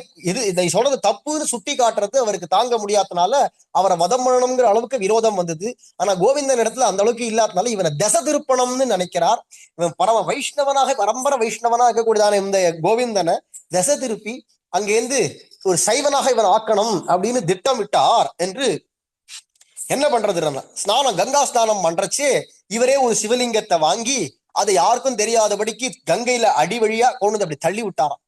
இதை சொல்றது தப்புன்னு சுட்டி காட்டுறது அவருக்கு தாங்க முடியாதனால அவரை வதம் பண்ணணுங்கிற அளவுக்கு விரோதம் வந்தது. ஆனா கோவிந்தன் இடத்துல அந்த அளவுக்கு இல்லாதனால இவனை தச திருப்பணம்னு நினைக்கிறார். இவன் பரம வைஷ்ணவனாக பரம்பரை வைஷ்ணவனாக இருக்கக்கூடியதான இந்த கோவிந்தனை தசை திருப்பி அங்கேருந்து ஒரு சைவனாக இவன் ஆக்கணும் அப்படின்னு திட்டமிட்டார். என்று என்ன பண்றது, ஸ்நானம் கங்கா ஸ்நானம் பண்றச்சு இவரே ஒரு சிவலிங்கத்தை வாங்கி அதை யாருக்கும் தெரியாதபடிக்கு கங்கையில அடி வழியா கொண்டு அப்படி தள்ளி விட்டாராம்.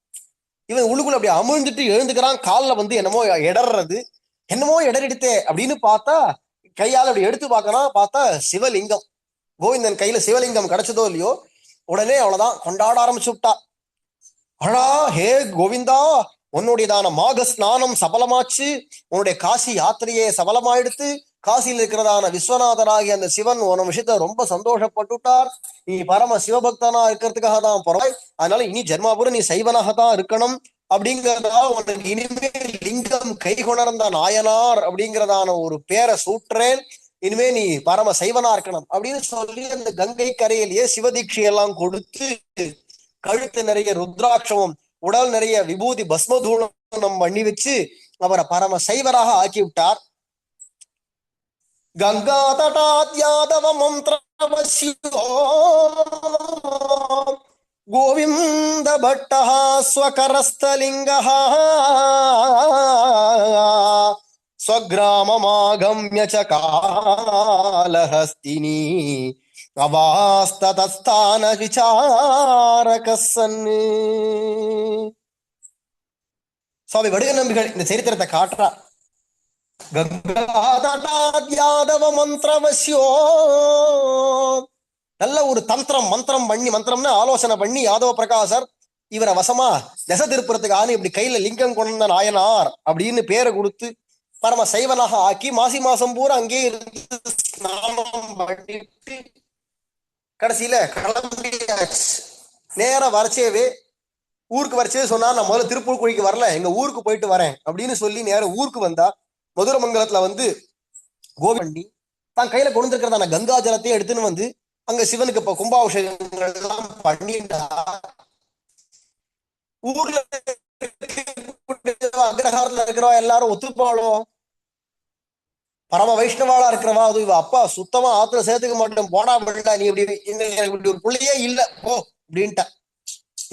இவன் உள்ளுக்குள்ள அப்படி அமிழ்ந்துட்டு எழுந்துக்கிறான். காலில் வந்து என்னமோ இடறது, என்னமோ இடறிடுத்தே அப்படின்னு பார்த்தா கையால் அப்படி எடுத்து பார்க்கறான். பார்த்தா சிவலிங்கம். கோவிந்தன் கையில சிவலிங்கம் கிடைச்சதோ இல்லையோ, உடனே அவ்வளவுதான் கொண்டாட ஆரம்பிச்சு விட்டா. அழா, ஹே கோவிந்தா, உன்னுடையதான மாக ஸ்நானம் சபலமாச்சு, உன்னுடைய காசி யாத்திரையே சபலமாயிடுத்து, காசியில் இருக்கிறதான விஸ்வநாதராகிய அந்த சிவன் உன விஷயத்த ரொம்ப சந்தோஷப்பட்டுட்டார். நீ பரம சிவபக்தனா இருக்கிறதுக்காக தான் போறாய், அதனால இனி ஜென்மாபுரம் நீ சைவனாகத்தான் இருக்கணும் அப்படிங்கிறதா உனக்கு இனிமேல் லிங்கம் கை கொணர்ந்த நாயனார் அப்படிங்கிறதான ஒரு பேரை சூட்டுறேன், இனிமே நீ பரம சைவனா இருக்கணும் அப்படின்னு சொல்லி அந்த கங்கை கரையிலேயே சிவதீட்சையெல்லாம் கொடுத்து கழுத்து நிறைய ருத்ராட்சமும் உடல் நிறைய விபூதி பஸ்மதூளம் பண்ணி வச்சு அவரை பரம சைவராக ஆக்கி விட்டார். கங்கா தடாத் யாதவ மந்திரவசியோ கோவிந்த பட்ட ஸ்வகரஸ்தலிங்க ஸ்வகிராமமாகம்ய ச காலஹஸ்தினி அவாஸ்ததஸ்தான விசாரகசன்னு. சுவாமி வடுக நம்பிகள் இந்த சரித்திரத்தை காட்டுறார். கங்காதடாத்யாதவ மந்திரவசியோ, நல்ல ஒரு மந்திரம் பண்ணி, மந்திரம்னு ஆலோசனை பண்ணி யாதவ பிரகாசர் இவரை வசமா தசை திருப்புறத்துக்கு ஆணி இப்படி கையில லிங்கம் கொண்ட நாயனார் அப்படின்னு பேரை கொடுத்து பரம சைவனாக ஆக்கி மாசி மாசம் பூரா அங்கே இருந்து ஸ்நானம் பண்ணிட்டு கடைசியில கிளம்பியாச்சு. நேரம் வரைச்சேவே ஊருக்கு வரைச்சே சொன்னா, நான் முதல்ல திருப்பூர் குழிக்கு வரல, எங்க ஊருக்கு போயிட்டு வரேன் அப்படின்னு சொல்லி நேரம் ஊருக்கு வந்தா மதுரமங்கலத்துல வந்து கோவிண்டி தான் கையில கொண்டு இருக்கிறதான கங்கா ஜலத்தையும் எடுத்துன்னு வந்து அங்க சிவனுக்கு இப்ப கும்பாபிஷேகங்கள் எல்லாம் பண்ணிட்டா. ஊர்ல அக்ரஹாரத்துல இருக்கிறவா எல்லாரும் ஒத்துப்பாளோ, பரம வைஷ்ணவாளா இருக்கிறவா, அது இவ அப்பா சுத்தமா ஆத்துல சேர்த்துக்க மாட்டேன், போனா பண்ணா, நீ இப்படி எனக்கு இப்படி ஒரு பிள்ளையே இல்ல போ அப்படின்ட்டா.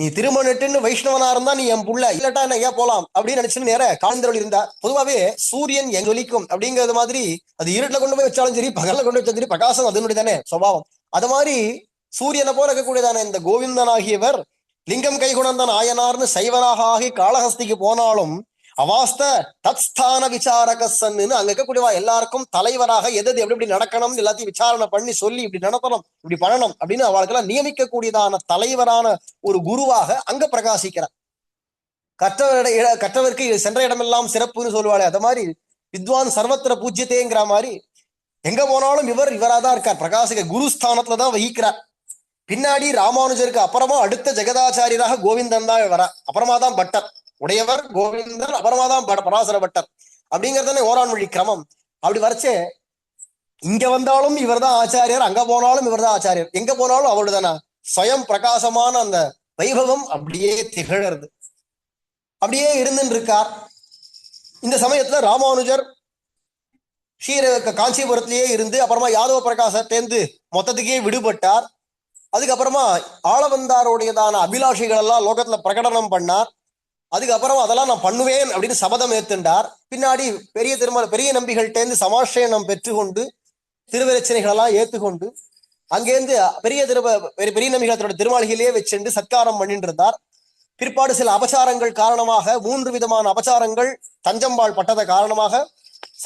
நீ திருமணட்டுன்னு வைஷ்ணவனா இருந்தா நீ என் புள்ள, இல்லட்டா என்ன ஏன் போலாம் அப்படின்னு நினைச்சுன்னு நேர காந்தரோடு இருந்தா. பொதுவாவே சூரியன் எங்க ஒலிக்கும் அப்படிங்கிறது மாதிரி அது இருட்டுல கொண்டு போய் வச்சாலும் சரி, பகல்ல கொண்டு வச்சாலும் சரி, பிரகாசம் அதனுடைய தானே சுபாவம். அது மாதிரி சூரியனை போல இருக்கக்கூடியதான இந்த கோவிந்தனாகியவர் லிங்கம் கைகுணந்தன் ஆயனார்னு சைவனாக ஆகி காளஹஸ்திக்கு போனாலும் அவாஸ்த தத்ஸ்தான விசாரகசன்னு அங்க இருக்கக்கூடியவா எல்லாருக்கும் தலைவராக எது எப்படி எப்படி நடக்கணும் எல்லாத்தையும் விசாரணை பண்ணி சொல்லி இப்படி நடத்தணும் இப்படி பண்ணணும் அப்படின்னு அவளுக்கெல்லாம் நியமிக்கக்கூடியதான தலைவரான ஒரு குருவாக அங்க பிரகாசிக்கிறார். கற்றவருக்கு சென்ற இடமெல்லாம் சிறப்புன்னு சொல்லுவாளே, அது மாதிரி வித்வான் சர்வத்திர பூஜ்யத்தேங்கிற மாதிரி எங்க போனாலும் இவராதான் இருக்கார். பிரகாசிக்க குருஸ்தானத்துலதான் வகிக்கிறார். பின்னாடி ராமானுஜருக்கு அப்புறமா அடுத்த ஜெகதாச்சாரியராக கோவிந்தன் தான் வரா. அப்புறமா தான் பட்டர். உடையவர் கோவிந்தன், அப்புறமா தான் பராசர பட்டர் அப்படிங்கிறது ஓரான் வழி கிரமம். அப்படி வரைச்சே இங்க வந்தாலும் இவர் தான் ஆச்சாரியர், அங்க போனாலும் இவர் தான் ஆச்சாரியர், எங்க போனாலும் அவரு தானே ஸ்வயம் பிரகாசமான அந்த வைபவம் அப்படியே திகழறது. அப்படியே இருந்துன்னு இருக்கார். இந்த சமயத்துல ராமானுஜர் காஞ்சிபுரத்திலேயே இருந்து அப்புறமா யாதவ பிரகாசத்தேர்ந்து மொத்தத்துக்கே விடுபட்டார். அதுக்கப்புறமா ஆளவந்தாருடையதான அபிலாஷைகள் எல்லாம் லோகத்துல பிரகடனம் பண்ணார். அதுக்கப்புறம் அதெல்லாம் நான் பண்ணுவேன் அப்படின்னு சபதம் ஏத்துண்டார். பின்னாடி பெரிய நம்பிகள்கிட்டேருந்து சமாசயனம் பெற்றுக்கொண்டு திருவிரச்சனைகள் எல்லாம் ஏத்துக்கொண்டு அங்கேருந்து பெரிய நம்பிகளோட திருமாளிகையிலேயே வச்சுண்டு சத்காரம் பண்ணிட்டு இருந்தார். பிற்பாடு சில அபச்சாரங்கள் காரணமாக 3 விதமான அபச்சாரங்கள் தஞ்சம்பாள் பட்டத காரணமாக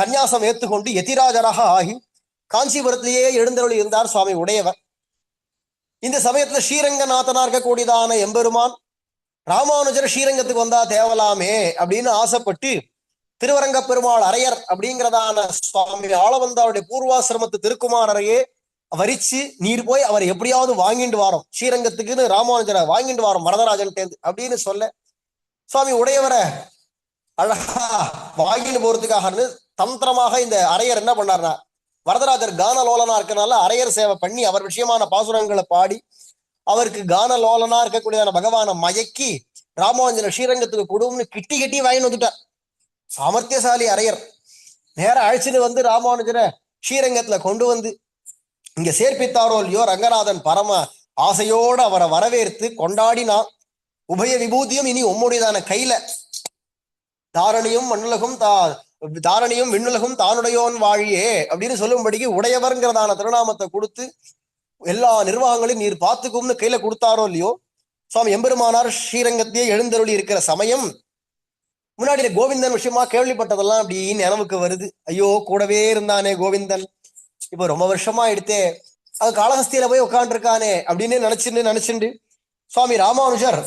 சந்நியாசம் ஏத்துக்கொண்டு யதிராஜராக ஆகி காஞ்சிபுரத்திலேயே எழுந்தருளி இருந்தார் சுவாமி உடையவர். இந்த சமயத்துல ஸ்ரீரங்கநாதனா இருக்கக்கூடியதான எம்பெருமான் ராமானுஜர் ஸ்ரீரங்கத்துக்கு வந்தா தேவலாமே அப்படின்னு ஆசைப்பட்டு திருவரங்க பெருமாள் அரையர் அப்படிங்கிறதான சுவாமி ஆளவந்தாருடைய பூர்வாசிரமத்து திருக்குமாரரையே வரிச்சு நீர் போய் அவர் எப்படியாவது வாங்கிட்டு வாரோம் ஸ்ரீரங்கத்துக்குன்னு ராமானுஜரை வாங்கிட்டு வாரோம் வரதராஜன் தேர்ந்து அப்படின்னு சொல்ல சுவாமி உடையவரை அழகா வாங்கிட்டு போறதுக்காக தந்திரமாக இந்த அரையர் என்ன பண்ணார்னா, வரதராஜர் கானலோலனா இருக்கனால அரையர் சேவை பண்ணி அவர் விஷயமான பாசுரங்களை பாடி அவருக்கு கானலோலனா இருக்கக்கூடியதான பகவானை மயக்கி ராமானுஜன ஸ்ரீரங்கத்துக்கு கொடும்னு கிட்டி கட்டி வாங்கிட்டு வந்துட்டார். சாமர்த்தியசாலி அரையர் நேர அழைச்சிட்டு வந்து ராமானுஜரை ஸ்ரீரங்கத்துல கொண்டு வந்து இங்க சேர்ப்பித்தாரோ இல்லையோ ரங்கநாதன் பரம ஆசையோடு அவரை வரவேற்று கொண்டாடினா. உபய விபூதியும் இனி உம்முடையதான கையில, தாரணியும் விண்ணுலகும் தானுடையோன் வாழியே அப்படின்னு சொல்லும்படிக்கு உடையவர்ங்கிறதான திருநாமத்தை கொடுத்து எல்லா நிர்வாகங்களையும் நீர் பார்த்துக்கும்னு கையில கொடுத்தாரோ இல்லையோ. சுவாமி எம்பெருமானார் ஸ்ரீரங்கத்தையே எழுந்தருளி இருக்கிற சமயம் முன்னாடி கோவிந்தன் விஷயமா கேள்விப்பட்டதெல்லாம் அப்படி நினைவுக்கு வருது. ஐயோ கூடவே இருந்தானே கோவிந்தன், இப்ப ரொம்ப வருஷமா எடுத்தே அது காளஹஸ்தியில போய் உட்காந்துருக்கானே அப்படின்னு நினைச்சுண்டு சுவாமி ராமானுஜர்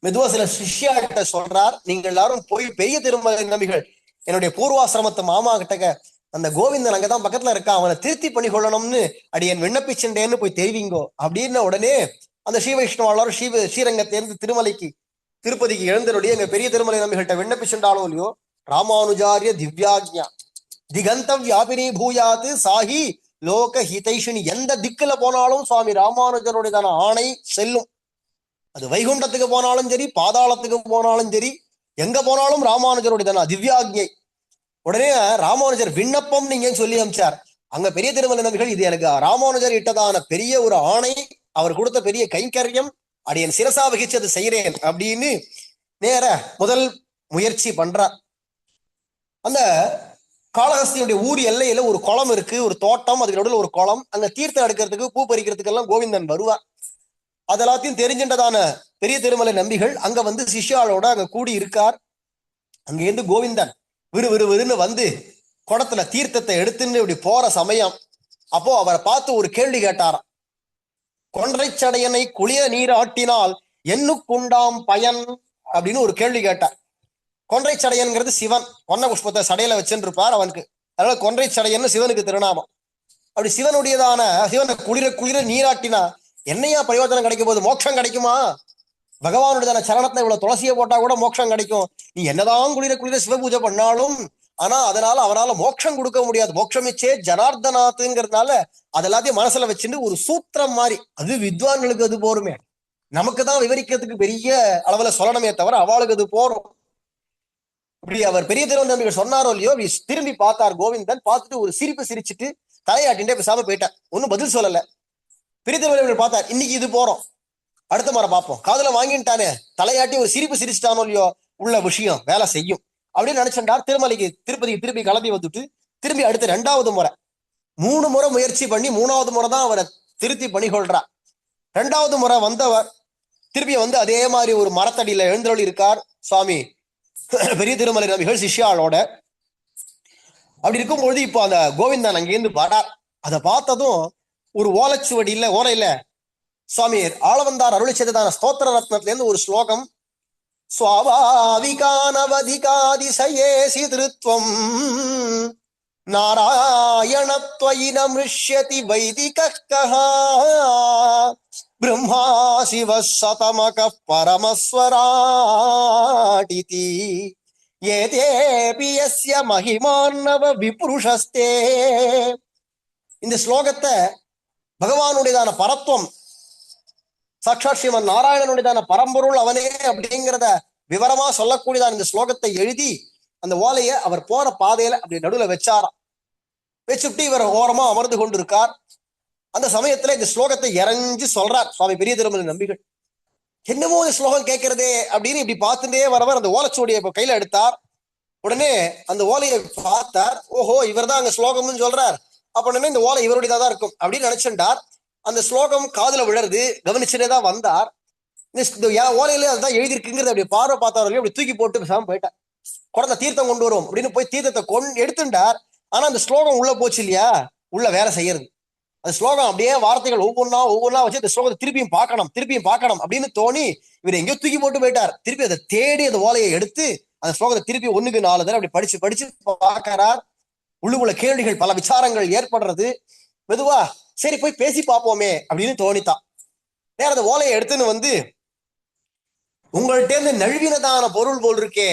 மெதுவா சில சிஷ்யாட்ட சொல்றார், நீங்க எல்லாரும் போய் பெரிய திருமலை நம்பிகள் என்னுடைய பூர்வாசிரமத்து மாமா கிட்டக்க அந்த கோவிந்தன் அங்கதான் பக்கத்துல இருக்கான், அவனை திருத்தி பண்ணி கொள்ளணும்னு அடியன் விண்ணப்பிச்சுட்டேன்னு போய் தெரிவிங்கோ அப்படின்னு உடனே அந்த ஸ்ரீ வைஷ்ணவாளர் ஸ்ரீரங்கத்திலிருந்து திருப்பதிக்கு எழுந்தருடைய எங்க பெரிய திருமலை நம்பிகள்கிட்ட விண்ணப்பிச்சுட்டாலோ இல்லையோ, ராமானுஜாரிய திவ்யாஜ்ஞா திகந்த வியாபினி பூயாத்து சாஹி லோக ஹிதைஷினி, எந்த திக்குல போனாலும் சுவாமி ராமானுஜருடையதான ஆணை செல்லும். அது வைகுண்டத்துக்கு போனாலும் சரி, பாதாளத்துக்கு போனாலும் சரி, எங்க போனாலும் ராமானுஜருடையதான திவ்யாஜ்ஞை. உடனே ராமானுஜர் விண்ணப்பம் நீங்க சொல்லி அமிச்சார். அங்க பெரிய திருமலை நம்பிகள் இது எனக்கு ராமானுஜர் இட்டதான பெரிய ஒரு ஆணை, அவர் கொடுத்த பெரிய கைங்கரியம், அடியன் சிரசா வகிச்சு அது செய்யறேன் அப்படின்னு நேர முதல் முயற்சி பண்றார். அந்த காளஹஸ்தியுடைய ஊர் எல்லையில ஒரு குளம் இருக்கு, ஒரு தோட்டம், அதுக்கு நடுவில் ஒரு குளம். அங்க தீர்த்தம் எடுக்கிறதுக்கு பூ பறிக்கிறதுக்கு எல்லாம் கோவிந்தன் வருவார். அதெல்லாத்தையும் தெரிஞ்சின்றதான பெரிய திருமலை நம்பிகள் அங்க வந்து சிஷ்யாளோட அங்க கூடி இருக்கார். அங்கேருந்து கோவிந்தன் விறுன்னு வந்து குடத்துல தீர்த்தத்தை எடுத்துன்னு இப்படி போற சமயம் அப்போ அவரை பார்த்து ஒரு கேள்வி கேட்டாராம். கொன்றை சடையனை குளிய நீர் ஆட்டினால் எண்ணுக்குண்டாம் பயன் அப்படின்னு ஒரு கேள்வி கேட்டார். கொன்றை சடையன்கிறது சிவன், கொன்ன புஷ்பத்தை சடையில வச்சுன்னு இருப்பார் அவனுக்கு, அதனால கொன்றை சடையன்னு சிவனுக்கு திருநாமம். அப்படி சிவனை குளிர நீராட்டினா என்னையா பிரயோஜனம் கிடைக்கும் போது மோட்சம் கிடைக்குமா? பகவானுடைய சரணத்தை இவ்வளவு துளசியை போட்டா கூட மோட்சம் கிடைக்கும். நீ என்னதான் குளிர சிவ பூஜை பண்ணாலும் ஆனா அதனால அவரால் மோட்சம் கொடுக்க முடியாது. மோட்சமிச்சே ஜனார்தனாத்துங்கிறதுனால அதெல்லாத்தையும் மனசுல வச்சுட்டு ஒரு சூத்திரம் மாதிரி, அது வித்வான்களுக்கு அது போருமே, நமக்கு தான் விவரிக்கிறதுக்கு பெரிய அளவுல சொல்லணுமே தவிர அவளுக்கு அது போறோம். இப்படி அவர் பெரிய திருவண்ணாமலை சொன்னாரோ இல்லையோ, திரும்பி பார்த்தார் கோவிந்தன். பார்த்துட்டு ஒரு சிரிப்பு சிரிச்சுட்டு தலையாட்டின்டே பேசாம போயிட்டார். ஒன்னும் பதில் சொல்லல. பெரிய திருவண்ணாமலை பார்த்தார், இன்னைக்கு இது போறோம் அடுத்த முறை பார்ப்போம். காதுல வாங்கிட்டானே, தலையாட்டி ஒரு சிரிப்பு சிரிச்சிட்டானோ இல்லையோ, உள்ள விஷயம் வேலை செய்யும் அப்படின்னு நினைச்சிட்டார். திருப்பதிக்கு திருப்பி கிளம்பி வந்துட்டு திரும்பி அடுத்த 2வது முறை 3 முறை முயற்சி பண்ணி 3வது முறை தான் அவரை திருத்தி பணி கொள்றார். 2வது முறை வந்தவர் திருப்பி வந்து அதே மாதிரி ஒரு மரத்தடியில எழுந்தருளி இருக்கார் சுவாமி பெரிய திருமலை நம்பிகள் சிஷ்யாளோட. அப்படி இருக்கும்பொழுது இப்போ அந்த கோவிந்தன் அங்கேருந்து வரார். அதை பார்த்ததும் ஒரு ஓலையில சுவாமி ஆளவந்தார் அருளி செய்ததான ஸ்தோத்திர ரத்னத்துல இருந்து ஒரு ஸ்லோகம், ஸ்வாபாவிகானவதிகாதிசயேசி திருத்வம் நாராயணத்வயி நம்ருஷ்யதி வைதிகः கஹா பிரம்மா சிவ சதமகः பரமஸ்வராடிதி ஏதேபி யஸ்ய மகிமான்னவ விபுருஷஸ்தே. இந்த ஸ்லோகத்தை பகவானுடையதான பரத்துவம், சாட்சாத் ஸ்ரீமன் நாராயணனுடையதான பரம்பொருள் அவனே அப்படிங்கிறத விவரமா சொல்லக்கூடியதான இந்த ஸ்லோகத்தை எழுதி அந்த ஓலைய அவர் போற பாதையில அப்படி நடுவுல வச்சாராம். வச்சுட்டு இவர் ஓரமா அமர்ந்து கொண்டிருக்கார். அந்த சமயத்துல இந்த ஸ்லோகத்தை இறங்கி சொல்றார் சுவாமி பெரிய திருமலை நம்பிகள். என்னமோ இந்த ஸ்லோகம் கேட்கிறதே அப்படின்னு இப்படி பார்த்துட்டே வரவர் அந்த ஓலைச்சுவடியை கையில எடுத்தார். உடனே அந்த ஓலையை பார்த்தார். ஓஹோ, இவர் தான் அங்க ஸ்லோகம்னு சொல்றார், அப்படின்னா இந்த ஓலை இவருடையதான் இருக்கும் அப்படின்னு நினைச்சுட்டார். அந்த ஸ்லோகம் காதுல விழருது, கவனிச்சுட்டே தான் வந்தார். இந்த ஓலையில அதுதான் எழுதியிருக்குங்கிறது அப்படி பார்வை பார்த்தாரு, அப்படி தூக்கி போட்டு பேசாம போயிட்டார். குழந்தை தீர்த்தம் கொண்டு வரும் அப்படின்னு போய் தீர்த்தத்தை எடுத்துட்டார். ஆனா அந்த ஸ்லோகம் உள்ள போச்சு இல்லையா, உள்ள வேலை செய்யறது. அந்த ஸ்லோகம் அப்படியே வார்த்தைகள் ஒவ்வொன்னா வச்சு அந்த ஸ்லோகத்தை திருப்பியும் பார்க்கணும் அப்படின்னு தோணி இவர் எங்கேயோ தூக்கி போட்டு போயிட்டார். திருப்பி அதை தேடி அந்த ஓலையை எடுத்து அந்த ஸ்லோகத்தை திருப்பி 1க்கு 4 தடவை அப்படி படிச்சு பார்க்கிறார். உள்ளுக்குள்ள கேள்விகள், பல விசாரங்கள் ஏற்படுறது. மெதுவா சரி போய் பேசி பார்ப்போமே அப்படின்னு தோணித்தான். நேர அந்த ஓலையை எடுத்துன்னு வந்து, உங்கள்கிட்ட இருந்து நழுவினதான பொருள் போல் இருக்கே,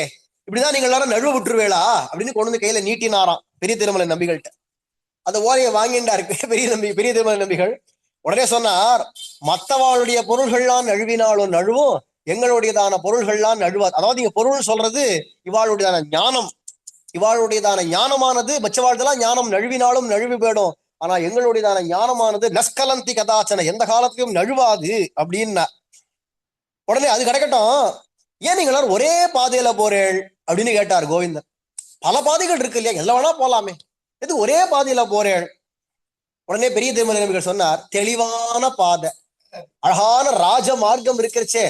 இப்படிதான் நீங்க எல்லாரும் நழுவ விட்டுருவேளா அப்படின்னு கொண்டு வந்து கையில நீட்டினாராம் பெரிய திருமலை நம்பிகள்கிட்ட. அந்த ஓலையை வாங்கிண்டாரு பெரிய திருமலை நம்பிகள். உடனே சொன்னார், மற்றவாளுடைய பொருள்கள்லாம் நழுவினாலும் நழுவும், எங்களுடையதான பொருள்கள்லாம் நழுவாது. அதாவது இங்க பொருள் சொல்றது இவாளுடையதான ஞானம். இவாளுடையதான ஞானமானது மற்றவாழ்தெல்லாம் ஞானம் நழுவினாலும் நழுவி போயிடும். ஆனா எங்களுடையதான ஞானமானது நஸ்கலந்தி கதாச்சன, எந்த காலத்திலும் நழுவாது அப்படின்னா. உடனே அது கிடைக்கட்டும், ஏன் நீங்க எல்லாரும் ஒரே பாதையில போறேள் அப்படின்னு கேட்டார் கோவிந்தன். பல பாதைகள் இருக்கு இல்லையா, எல்லாம் வேணா போலாமே, எது ஒரே பாதையில போறேள்? உடனே பெரிய திருமலை நம்பிகள் சொன்னார், தெளிவான பாதை, அழகான ராஜ மார்க்கம் இருக்கிறச்சே,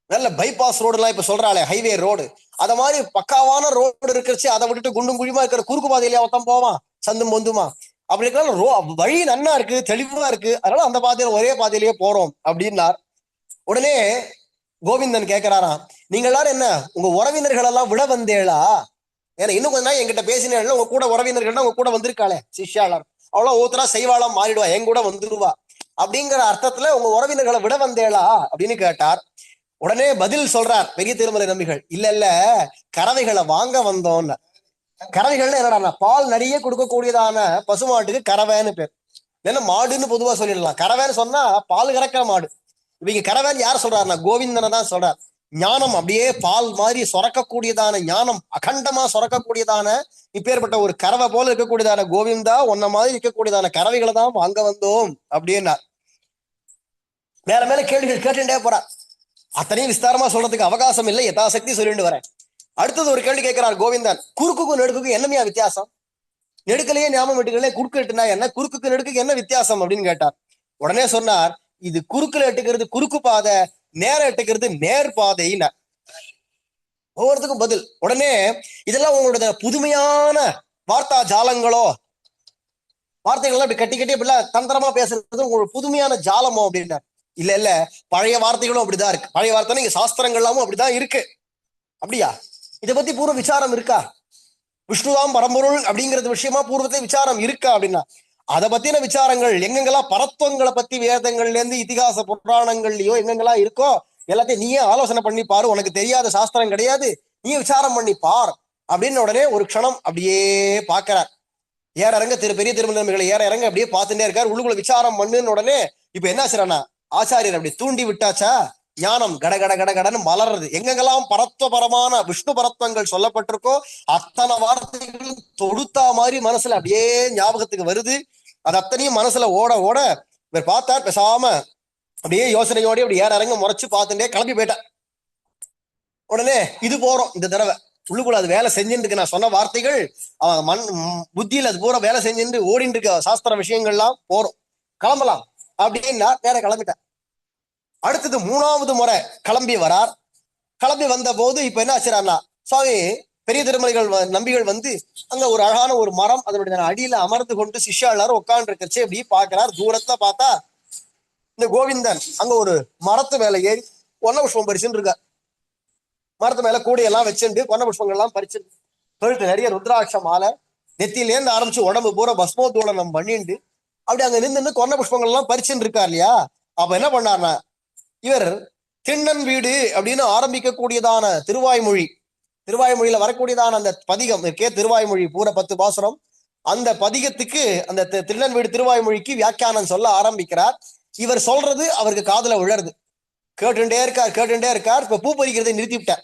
நல்ல பைபாஸ் ரோடு எல்லாம் இப்ப சொல்றாளே ஹைவே ரோடு, அத மாதிரி பக்காவான ரோடு இருக்கிறச்சு, அதை விட்டுட்டு குண்டும் குழிமா இருக்கிற குறுக்கு பாதையிலேயே ஒருத்தம் போவான், சந்தும் பொந்துமா. அப்படி இருக்கலாம், வழி நன்னா இருக்கு, தெளிவா இருக்கு, அதனால அந்த பாதையில ஒரே பாதையிலேயே போறோம் அப்படின்னார். உடனே கோவிந்தன் கேட்கிறாராம், நீங்க எல்லாரும் என்ன உங்க உறவினர்கள் எல்லாம் விட வந்தேளா? ஏன்னா இன்னும் கொஞ்ச நாள் என்கிட்ட பேசினேன், உங்க கூட உறவினர்கள் உங்க கூட வந்திருக்காளே சிஷ்யாளர், அவ்வளவு ஒவ்வொருத்தரா செய்வாளா மாறிடுவா, என் கூட வந்துருவா அப்படிங்கிற அர்த்தத்துல உங்க உறவினர்களை விட வந்தேளா அப்படின்னு கேட்டார். உடனே பதில் சொல்றார் பெரிய திருமலை நம்பிகள், இல்ல கறவைகளை வாங்க வந்தோம்னு. கறவைகள்னு என்னடா, பால் நிறைய கொடுக்கக்கூடியதான பசுமாட்டுக்கு கறவைன்னு பேர். இல்லைன்னா மாடுன்னு பொதுவா சொல்லிடலாம். கறவைன்னு சொன்னா பால் கறக்கிற மாடு. இவங்க கறவைன்னு யார் சொல்றாருன்னா கோவிந்தனை தான் சொல்றார். ஞானம் அப்படியே பால் மாதிரி சொரக்கக்கூடியதான ஞானம், அகண்டமா சொரக்கக்கூடியதான இப்பேற்பட்ட ஒரு கறவை போல இருக்கக்கூடியதான கோவிந்தா, உன்ன மாதிரி இருக்கக்கூடியதான கறவைகளை தான் வாங்க வந்தோம் அப்படின்னா. மேல மேல கேள்விகள் கேட்டுட்டே போறா. அத்தனையும் விஸ்தாரமா சொல்றதுக்கு அவகாசம் இல்லை, யதாசக்தி சொல்லிட்டு வரேன். அடுத்தது ஒரு கேள்வி கேட்கிறார் கோவிந்தன், குறுக்குக்கும் நெடுக்குக்கும் என்னமையா வித்தியாசம்? நெடுக்கலையே ஞாபகம் விட்டுகளே, குறுக்கு எட்டுனா என்ன, குறுக்குக்கு நெடுக்குக்கு என்ன வித்தியாசம் அப்படின்னு கேட்டார். உடனே சொன்னார், இது குறுக்குல எட்டுக்கிறது குறுக்கு பாதை, நேர எட்டுக்கிறது நேர் பாதைன்னு. ஒவ்வொருத்துக்கும் பதில். உடனே இதெல்லாம் உங்களோட புதுமையான வார்த்தா ஜாலங்களோ, வார்த்தைகள்லாம் இப்படி கட்டி அப்படிலாம் தந்திரமா பேசுறது உங்களோட புதுமையான ஜாலமோ அப்படின்னா. இல்ல பழைய வார்த்தைகளும் அப்படிதான் இருக்கு. பழைய வார்த்தை இங்க சாஸ்திரங்கள்லாமும் அப்படிதான் இருக்கு. அப்படியா? இதை பத்தி பூர்வ விசாரம் இருக்கா? விஷ்ணுதாம் பரம்பொருள் அப்படிங்கிறது விஷயமா பூர்வத்தை விசாரம் இருக்கா அப்படின்னா, அதை பத்தின விசாரங்கள் எங்கெங்கெல்லாம் பரத்துவங்களை பத்தி வேதங்கள்ல இருந்து இதிகாச புராணங்கள்லயோ எங்கெங்கெல்லாம் இருக்கோ எல்லாத்தையும் நீயே ஆலோசனை பண்ணி பாரு, உனக்கு தெரியாத சாஸ்திரம் கிடையாது, நீ விசாரம் பண்ணி பார் அப்படின்னு. உடனே ஒரு க்ஷணம் அப்படியே பாக்குறார். ஏற இறங்க பெரிய திருமலை நம்பிகளை ஏற இறங்க அப்படியே பார்த்துட்டே இருக்காரு. உள்ளுக்குள்ள விசாரம் பண்ணுன்னு உடனே இப்ப என்ன செய்யறானா, ஆச்சாரியர் அப்படி தூண்டி விட்டாச்சா, ஞானம் கடன்னு மலர்றது. எங்கெங்கெல்லாம் பரத்துவபரமான விஷ்ணு பரத்துவங்கள் சொல்லப்பட்டிருக்கோ அத்தனை வார்த்தைகளும் தொடுத்தா மாதிரி மனசுல அப்படியே ஞாபகத்துக்கு வருது. அது அத்தனையும் மனசுல ஓட ஓட இவர் பார்த்தார். பேசாம அப்படியே யோசனையோட அப்படி ஏற இறங்க முறைச்சு பார்த்துட்டே கிளம்பி போயிட்டேன். உடனே இது போறோம் இந்த தடவை உள்ளுக்குள்ள அது வேலை செஞ்சுட்டு இருக்கு. நான் சொன்ன வார்த்தைகள் அவன் புத்தியில் அது பூரா வேலை செஞ்சுட்டு ஓடிட்டு இருக்க சாஸ்திர விஷயங்கள்லாம் போறோம், கிளம்பலாம் அப்படின்னா வேற கிளம்பிட்டேன். அடுத்தது 3வது முறை கிளம்பி வரார். கிளம்பி வந்த போது இப்ப என்ன ஆச்சுறான்னா, சுவாமி பெரிய திருமலைகள் நம்பிகள் வந்து அங்க ஒரு அழகான ஒரு மரம், அதனுடைய அடியில அமர்ந்து கொண்டு சிஷ்யா எல்லாரும் உட்கார்ந்து இருக்கச்சு அப்படி பாக்குறார். தூரத்துல பார்த்தா இந்த கோவிந்தன் அங்க ஒரு மரத்து மேல ஏறி பொன்ன புஷ்பம் பறிச்சுட்டு இருக்கார். மரத்து மேல கூடையெல்லாம் வச்சுட்டு பொன்ன புஷ்பங்கள் எல்லாம் பறிச்சு, கழுத்து நிறைய ருத்ராட்ச மாலை, நெத்திலேருந்து ஆரம்பிச்சு உடம்பு பூரா பஸ்மோத்தூளனம் பண்ணிட்டு அப்படி அங்க நின்று கொன்ன புஷ்பங்கள் எல்லாம் பறிச்சுட்டு இருக்கார் இல்லையா. அப்ப என்ன பண்ணார்னா, இவர் திண்ணன் வீடு அப்படின்னு ஆரம்பிக்கக்கூடியதான திருவாய்மொழியில வரக்கூடியதான அந்த பதிகம் இருக்கே, திருவாய்மொழி பூரா 10 பாசுரம், அந்த பதிகத்துக்கு அந்த திண்ணன் வீடு திருவாய்மொழிக்கு வியாக்கியானம் சொல்ல ஆரம்பிக்கிறார். இவர் சொல்றது அவருக்கு காதுல விழருது. கேட்டுட்டே இருக்கார். இப்ப பூ பறிக்கிறதை நிறுத்திவிட்டார்.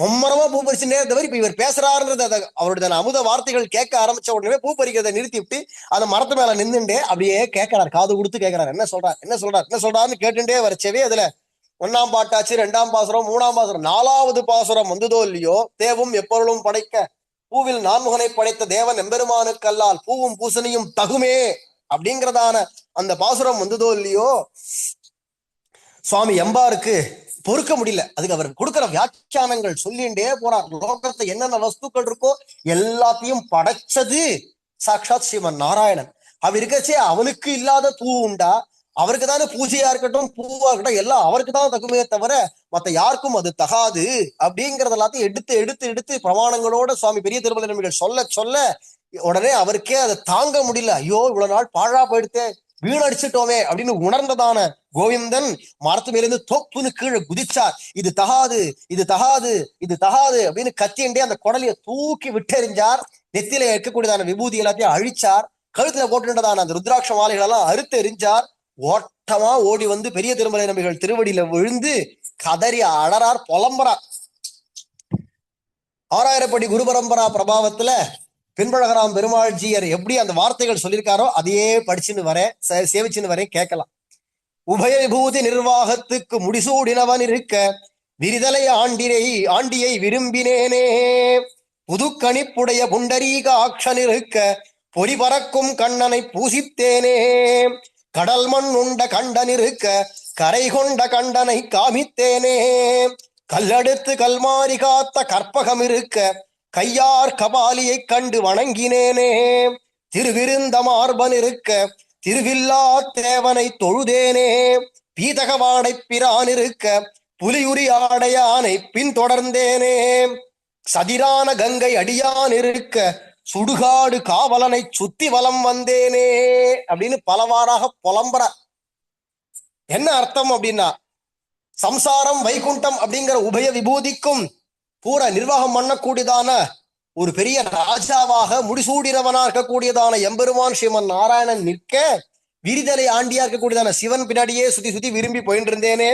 மும்மரமா பூ பறிச்சுட்டே இருந்தவர் இப்ப இவர் பேசுறாருன்றது அவருடைய அமுத வார்த்தைகள் கேட்க ஆரம்பிச்ச உடனே பூ பறிக்கிறதை நிறுத்தி விட்டு அந்த மரத்து மேல நின்றுண்டே அப்படியே கேட்கிறார், காது கொடுத்து கேட்கிறார். என்ன சொல்றாருன்னு கேட்டுட்டே வரச்சவே அதுல 1ஆம் பாட்டாச்சு, 2ஆம் பாசுரம், 3ஆம் பாசுரம், 4வது பாசுரம் வந்ததோ இல்லையோ, தேவும் எப்பொருளும் படைக்க பூவில் நான்முகனை படைத்த தேவன் எம்பெருமானுக்கல்லால் பூவும் பூசணியும் தகுமே அப்படிங்கிறதான அந்த பாசுரம் வந்ததோ இல்லையோ, சுவாமி எம்பாருக்கு பொறுக்க முடியல. அதுக்கு அவர் கொடுக்கிற வியாக்கியானங்கள் சொல்லிண்டே போறார். லோகத்துல என்னென்ன வஸ்துக்கள் இருக்கோ எல்லாத்தையும் படைச்சது சாட்சாத் ஸ்ரீமன் நாராயணன். அவ இருக்கச்சே அவனுக்கு இல்லாத பூ உண்டா? அவருக்கு தானே பூஜையா இருக்கட்டும், பூவா இருக்கட்டும், எல்லாம் அவருக்கு தான் தகுமே தவிர மத்த யாருக்கும் அது தகாது அப்படிங்கறது எல்லாத்தையும் எடுத்து பிரமாணங்களோட சுவாமி பெரிய திருமலை நம்பிகள் சொல்ல உடனே அவருக்கே அதை தாங்க முடியல. ஐயோ இவ்வளவு நாள் பாழா போயிடுத்தே, வீணடிச்சிட்டோமே அப்படின்னு உணர்ந்ததான கோவிந்தன் மரத்து மேலிருந்து தொப்புன்னு கீழே குதிச்சார். இது தகாது அப்படின்னு கத்தியண்டே அந்த குடலைய தூக்கி விட்டெறிஞ்சார். நெத்தியில இருக்கக்கூடியதான விபூதி எல்லாத்தையும் அழிச்சார். கழுத்துல போட்டுட்டதான அந்த ருத்ராட்ச மாலைகள் எல்லாம் அறுத்து எறிஞ்சார். ஓட்டமா ஓடி வந்து பெரிய திருமலை நம்பிகள் திருவடியில விழுந்து கதறி அழறார், புலம்புறார். 6000 படி குரு பரம்பரா பிரபாவத்துல பின்பழகராம் பெருமாள் ஜீயர் எப்படி அந்த வார்த்தைகள் சொல்லியிருக்காரோ அதையே படிச்சுன்னு வரேன், சேவிச்சுன்னு வரேன், கேட்கலாம். உபய விபூதி நிர்வாகத்துக்கு முடிசூடினவன் இருக்க விரிதலை ஆண்டியை விரும்பினேனே, புதுக்கணிப்புடைய புண்டரீக ஆக்ஷன் இருக்க பொறி பறக்கும் கண்ணனை பூசித்தேனே, கடல் மண் உண்ட கண்டன் இருக்க கரை கொண்ட கண்டனை காமித்தேனே, கல்லெடுத்து கல்மாரி காத்த கற்பகம் இருக்க கையார் கபாலியை கண்டு வணங்கினேனே, திருவிருந்த மார்பன் இருக்க திருவில்லா தேவனை தொழுதேனே, பீதகவாடை பிரான் இருக்க புலியுரி ஆடையானை பின்தொடர்ந்தேனே, சதிரான கங்கை அடியான் இருக்க சுடுகாடு காவலனை சுத்தி வலம் வந்தேனே அப்படின்னு பலவாறாக புலம்புற. என்ன அர்த்தம் அப்படின்னா, சம்சாரம் வைகுண்டம் அப்படிங்கிற உபய விபூதிக்கும் பூரா நிர்வாகம் பண்ணக்கூடியதான ஒரு பெரிய ராஜாவாக முடிசூடினவனா இருக்கக்கூடியதான எம்பெருமான் ஸ்ரீமன் நாராயணன் நிற்க விரிதலை ஆண்டியா இருக்கக்கூடியதான சிவன் பின்னாடியே சுத்தி விரும்பி போயிட்டு இருந்தேனே.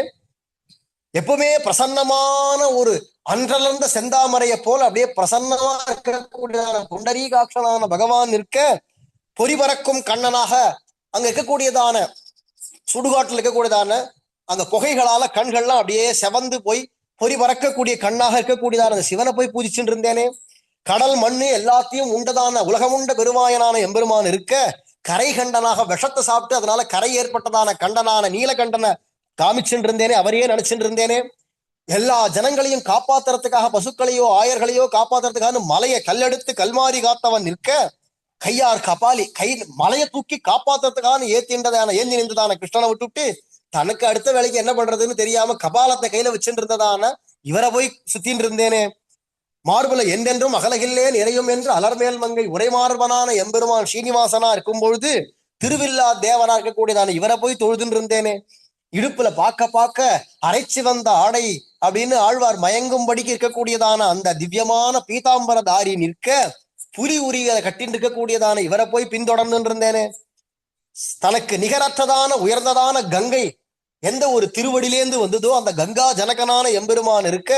எப்பவுமே பிரசன்னமான ஒரு அன்றலர்ந்த செந்தாமரையை போல அப்படியே பிரசன்னமா இருக்கக்கூடியதான புண்டரீகாட்சனான பகவான் நிற்க பொறி பறக்கும் கண்ணனாக அங்க இருக்கக்கூடியதான சுடுகாட்டில் இருக்கக்கூடியதான அந்த புகைகளால கண்கள்லாம் அப்படியே செவந்து போய் பொறி பறக்கக்கூடிய கண்ணாக இருக்கக்கூடியதான அந்த சிவனை போய் பூஜிச்சுட்டு இருந்தேனே. கடல் மண்ணு எல்லாத்தையும் உண்டதான உலகமுண்ட பெருமாயனான எம்பெருமான் இருக்க கரை கண்டனாக விஷத்தை சாப்பிட்டு அதனால கரை ஏற்பட்டதான கண்டனான நீலகண்டனை காமிச்சுட்டு இருந்தேனே, அவரையே நினைச்சுட்டு இருந்தேனே. எல்லா ஜனங்களையும் காப்பாத்துறதுக்காக பசுக்களையோ ஆயர்களையோ காப்பாத்துறதுக்காக மலையை கல்லெடுத்து கல்மாரி காத்தவன் நிற்க கையார் கபாலி மலையை தூக்கி காப்பாத்துறதுக்காக ஏந்தி நின்றதான கிருஷ்ணனை விட்டுவிட்டு தனக்கு அடுத்த வேலைக்கு என்ன பண்றதுன்னு தெரியாம கபாலத்தை கையில வச்சுட்டு இருந்ததான இவரை போய் சுத்தின்னு இருந்தேனே. மார்புல என்றென்றும் அகலகில்லே நிறையும் என்று அலர்மேல் மங்கை உரைமார்பனான எம்பெருமான் ஸ்ரீனிவாசனா இருக்கும் பொழுது திருவில்லா தேவனா இருக்கக்கூடியதான இவரை போய் தொழுதுன்னு இருந்தேனே. இடுப்புல பார்க்க அரைச்சி வந்த ஆடை அப்படின்னு ஆழ்வார் மயங்கும்படிக்கு இருக்கக்கூடியதான அந்த திவ்யமான பீதாம்பர தாரி நிற்க புலி உரிய கட்டின்னு இருக்கக்கூடியதான இவரை போய் பின்தொடர்ந்து இருந்தேனே. தனக்கு நிகரற்றதான உயர்ந்ததான கங்கை எந்த ஒரு திருவடியிலேந்து வந்ததோ அந்த கங்கா ஜனகனான எம்பெருமான் இருக்க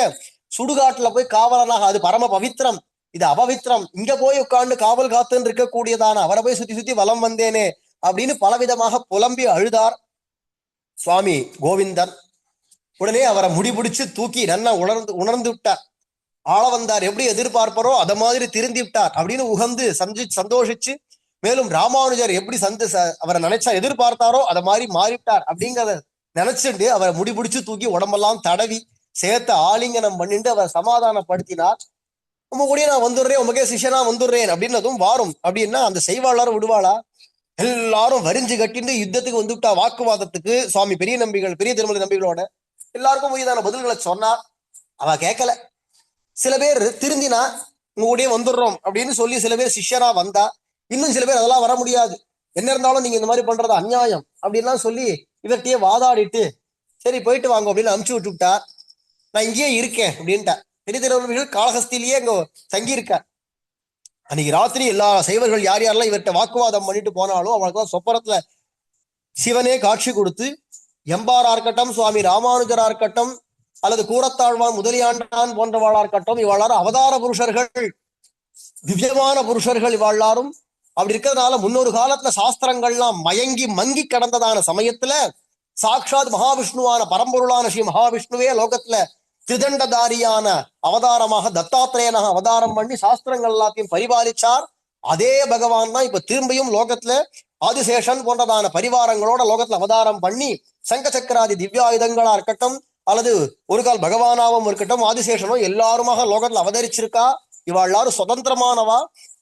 சுடுகாட்டுல போய் காவலனாக, அது பரம பவித்திரம், இது அபவித்திரம், இங்க போய் உட்கார்ந்து காவல் காத்துன்னு இருக்கக்கூடியதான அவரை போய் சுத்தி வலம் வந்தேனே அப்படின்னு பலவிதமாக புலம்பி அழுதார். சுவாமி கோவிந்தன் உடனே அவரை முடிபிடிச்சு தூக்கி நன்னா உணர்ந்து விட்டார். ஆள வந்தார் எப்படி எதிர்பார்ப்பாரோ அத மாதிரி திருந்தி விட்டார் அப்படின்னு உகந்து சந்தோஷிச்சு, மேலும் ராமானுஜர் எப்படி அவரை நினைச்சா எதிர்பார்த்தாரோ அதை மாதிரி மாறிவிட்டார் அப்படிங்கிறத நினைச்சுட்டு அவரை முடிபிடிச்சு தூக்கி உடம்பெல்லாம் தடவி சேர்த்த ஆலிங்கனம் பண்ணிட்டு அவரை சமாதானப்படுத்தினார். உங்க கூட நான் வந்துடுறேன், உமக்கே சிஷ்யனா வந்துடுறேன் அப்படின்னதும் வாரும் அப்படின்னா அந்த செய்வாளர் விடுவாளா? எல்லாரும் வரிஞ்சு கட்டிட்டு யுத்தத்துக்கு வந்துவிட்டா, வாக்குவாதத்துக்கு. சுவாமி பெரிய நம்பிகள் பெரிய திருமலை நம்பிகளோட எல்லாருக்கும் மீதான பதில்களை சொன்னார். அவ கேட்கல. சில பேர் திருந்தினா உங்க கூடயே வந்துடுறோம் அப்படின்னு சொல்லி சில பேர் சிஷ்யரா வந்தா, இன்னும் சில பேர் அதெல்லாம் வர முடியாது, என்ன இருந்தாலும் நீங்க இந்த மாதிரி பண்றது அநியாயம் அப்படின்லாம் சொல்லி இவர்கிட்டயே வாதாடிட்டு சரி போயிட்டு வாங்க அப்படின்னு அனுப்பிச்சு விட்டுவிட்டா. நான் இங்கேயே இருக்கேன் அப்படின்ட்டா. பெரிய திருவள்ளுவர்கள் காளஹஸ்திலேயே அங்க தங்கி இருக்கார். அன்னைக்கு ராத்திரி எல்லா சைவர்கள் யார் யாரெல்லாம் இவர்கிட்ட வாக்குவாதம் பண்ணிட்டு போனாலும் அவங்களுக்குலாம் சொப்பரத்துல சிவனே காட்சி கொடுத்து, எம்பாரா இருக்கட்டும், சுவாமி ராமானுஜரா இருக்கட்டும், அல்லது கூரத்தாழ்வான் முதலியாண்டான் போன்றவாளா இருக்கட்டும், இவ்வாளாரும் அவதார புருஷர்கள், திவ்யமான புருஷர்கள் இவ்வாளாரும். அப்படி இருக்கிறதுனால முன்னொரு காலத்துல சாஸ்திரங்கள்லாம் மயங்கி மங்கி கடந்ததான சமயத்துல சாட்சாத் மகாவிஷ்ணுவான பரம்பொருளான ஸ்ரீ மகாவிஷ்ணுவே லோகத்துல திரிதண்டதாரியான அவதாரமாக தத்தாத்திரேயனாக அவதாரம் பண்ணி சாஸ்திரங்கள் எல்லாத்தையும் பரிபாலிச்சார். அதே பகவான் தான் இப்ப திரும்பியும் லோகத்துல ஆதிசேஷன் போன்றதான பரிவாரங்களோட லோகத்துல அவதாரம் பண்ணி சங்க சக்கராதி திவ்யாயுதங்களா இருக்கட்டும், அல்லது ஒரு கால் பகவானாவும் இருக்கட்டும், ஆதிசேஷனும் எல்லாருமாக லோகத்துல அவதரிச்சிருக்கா. இவா எல்லாரும் சுதந்திரமானவா.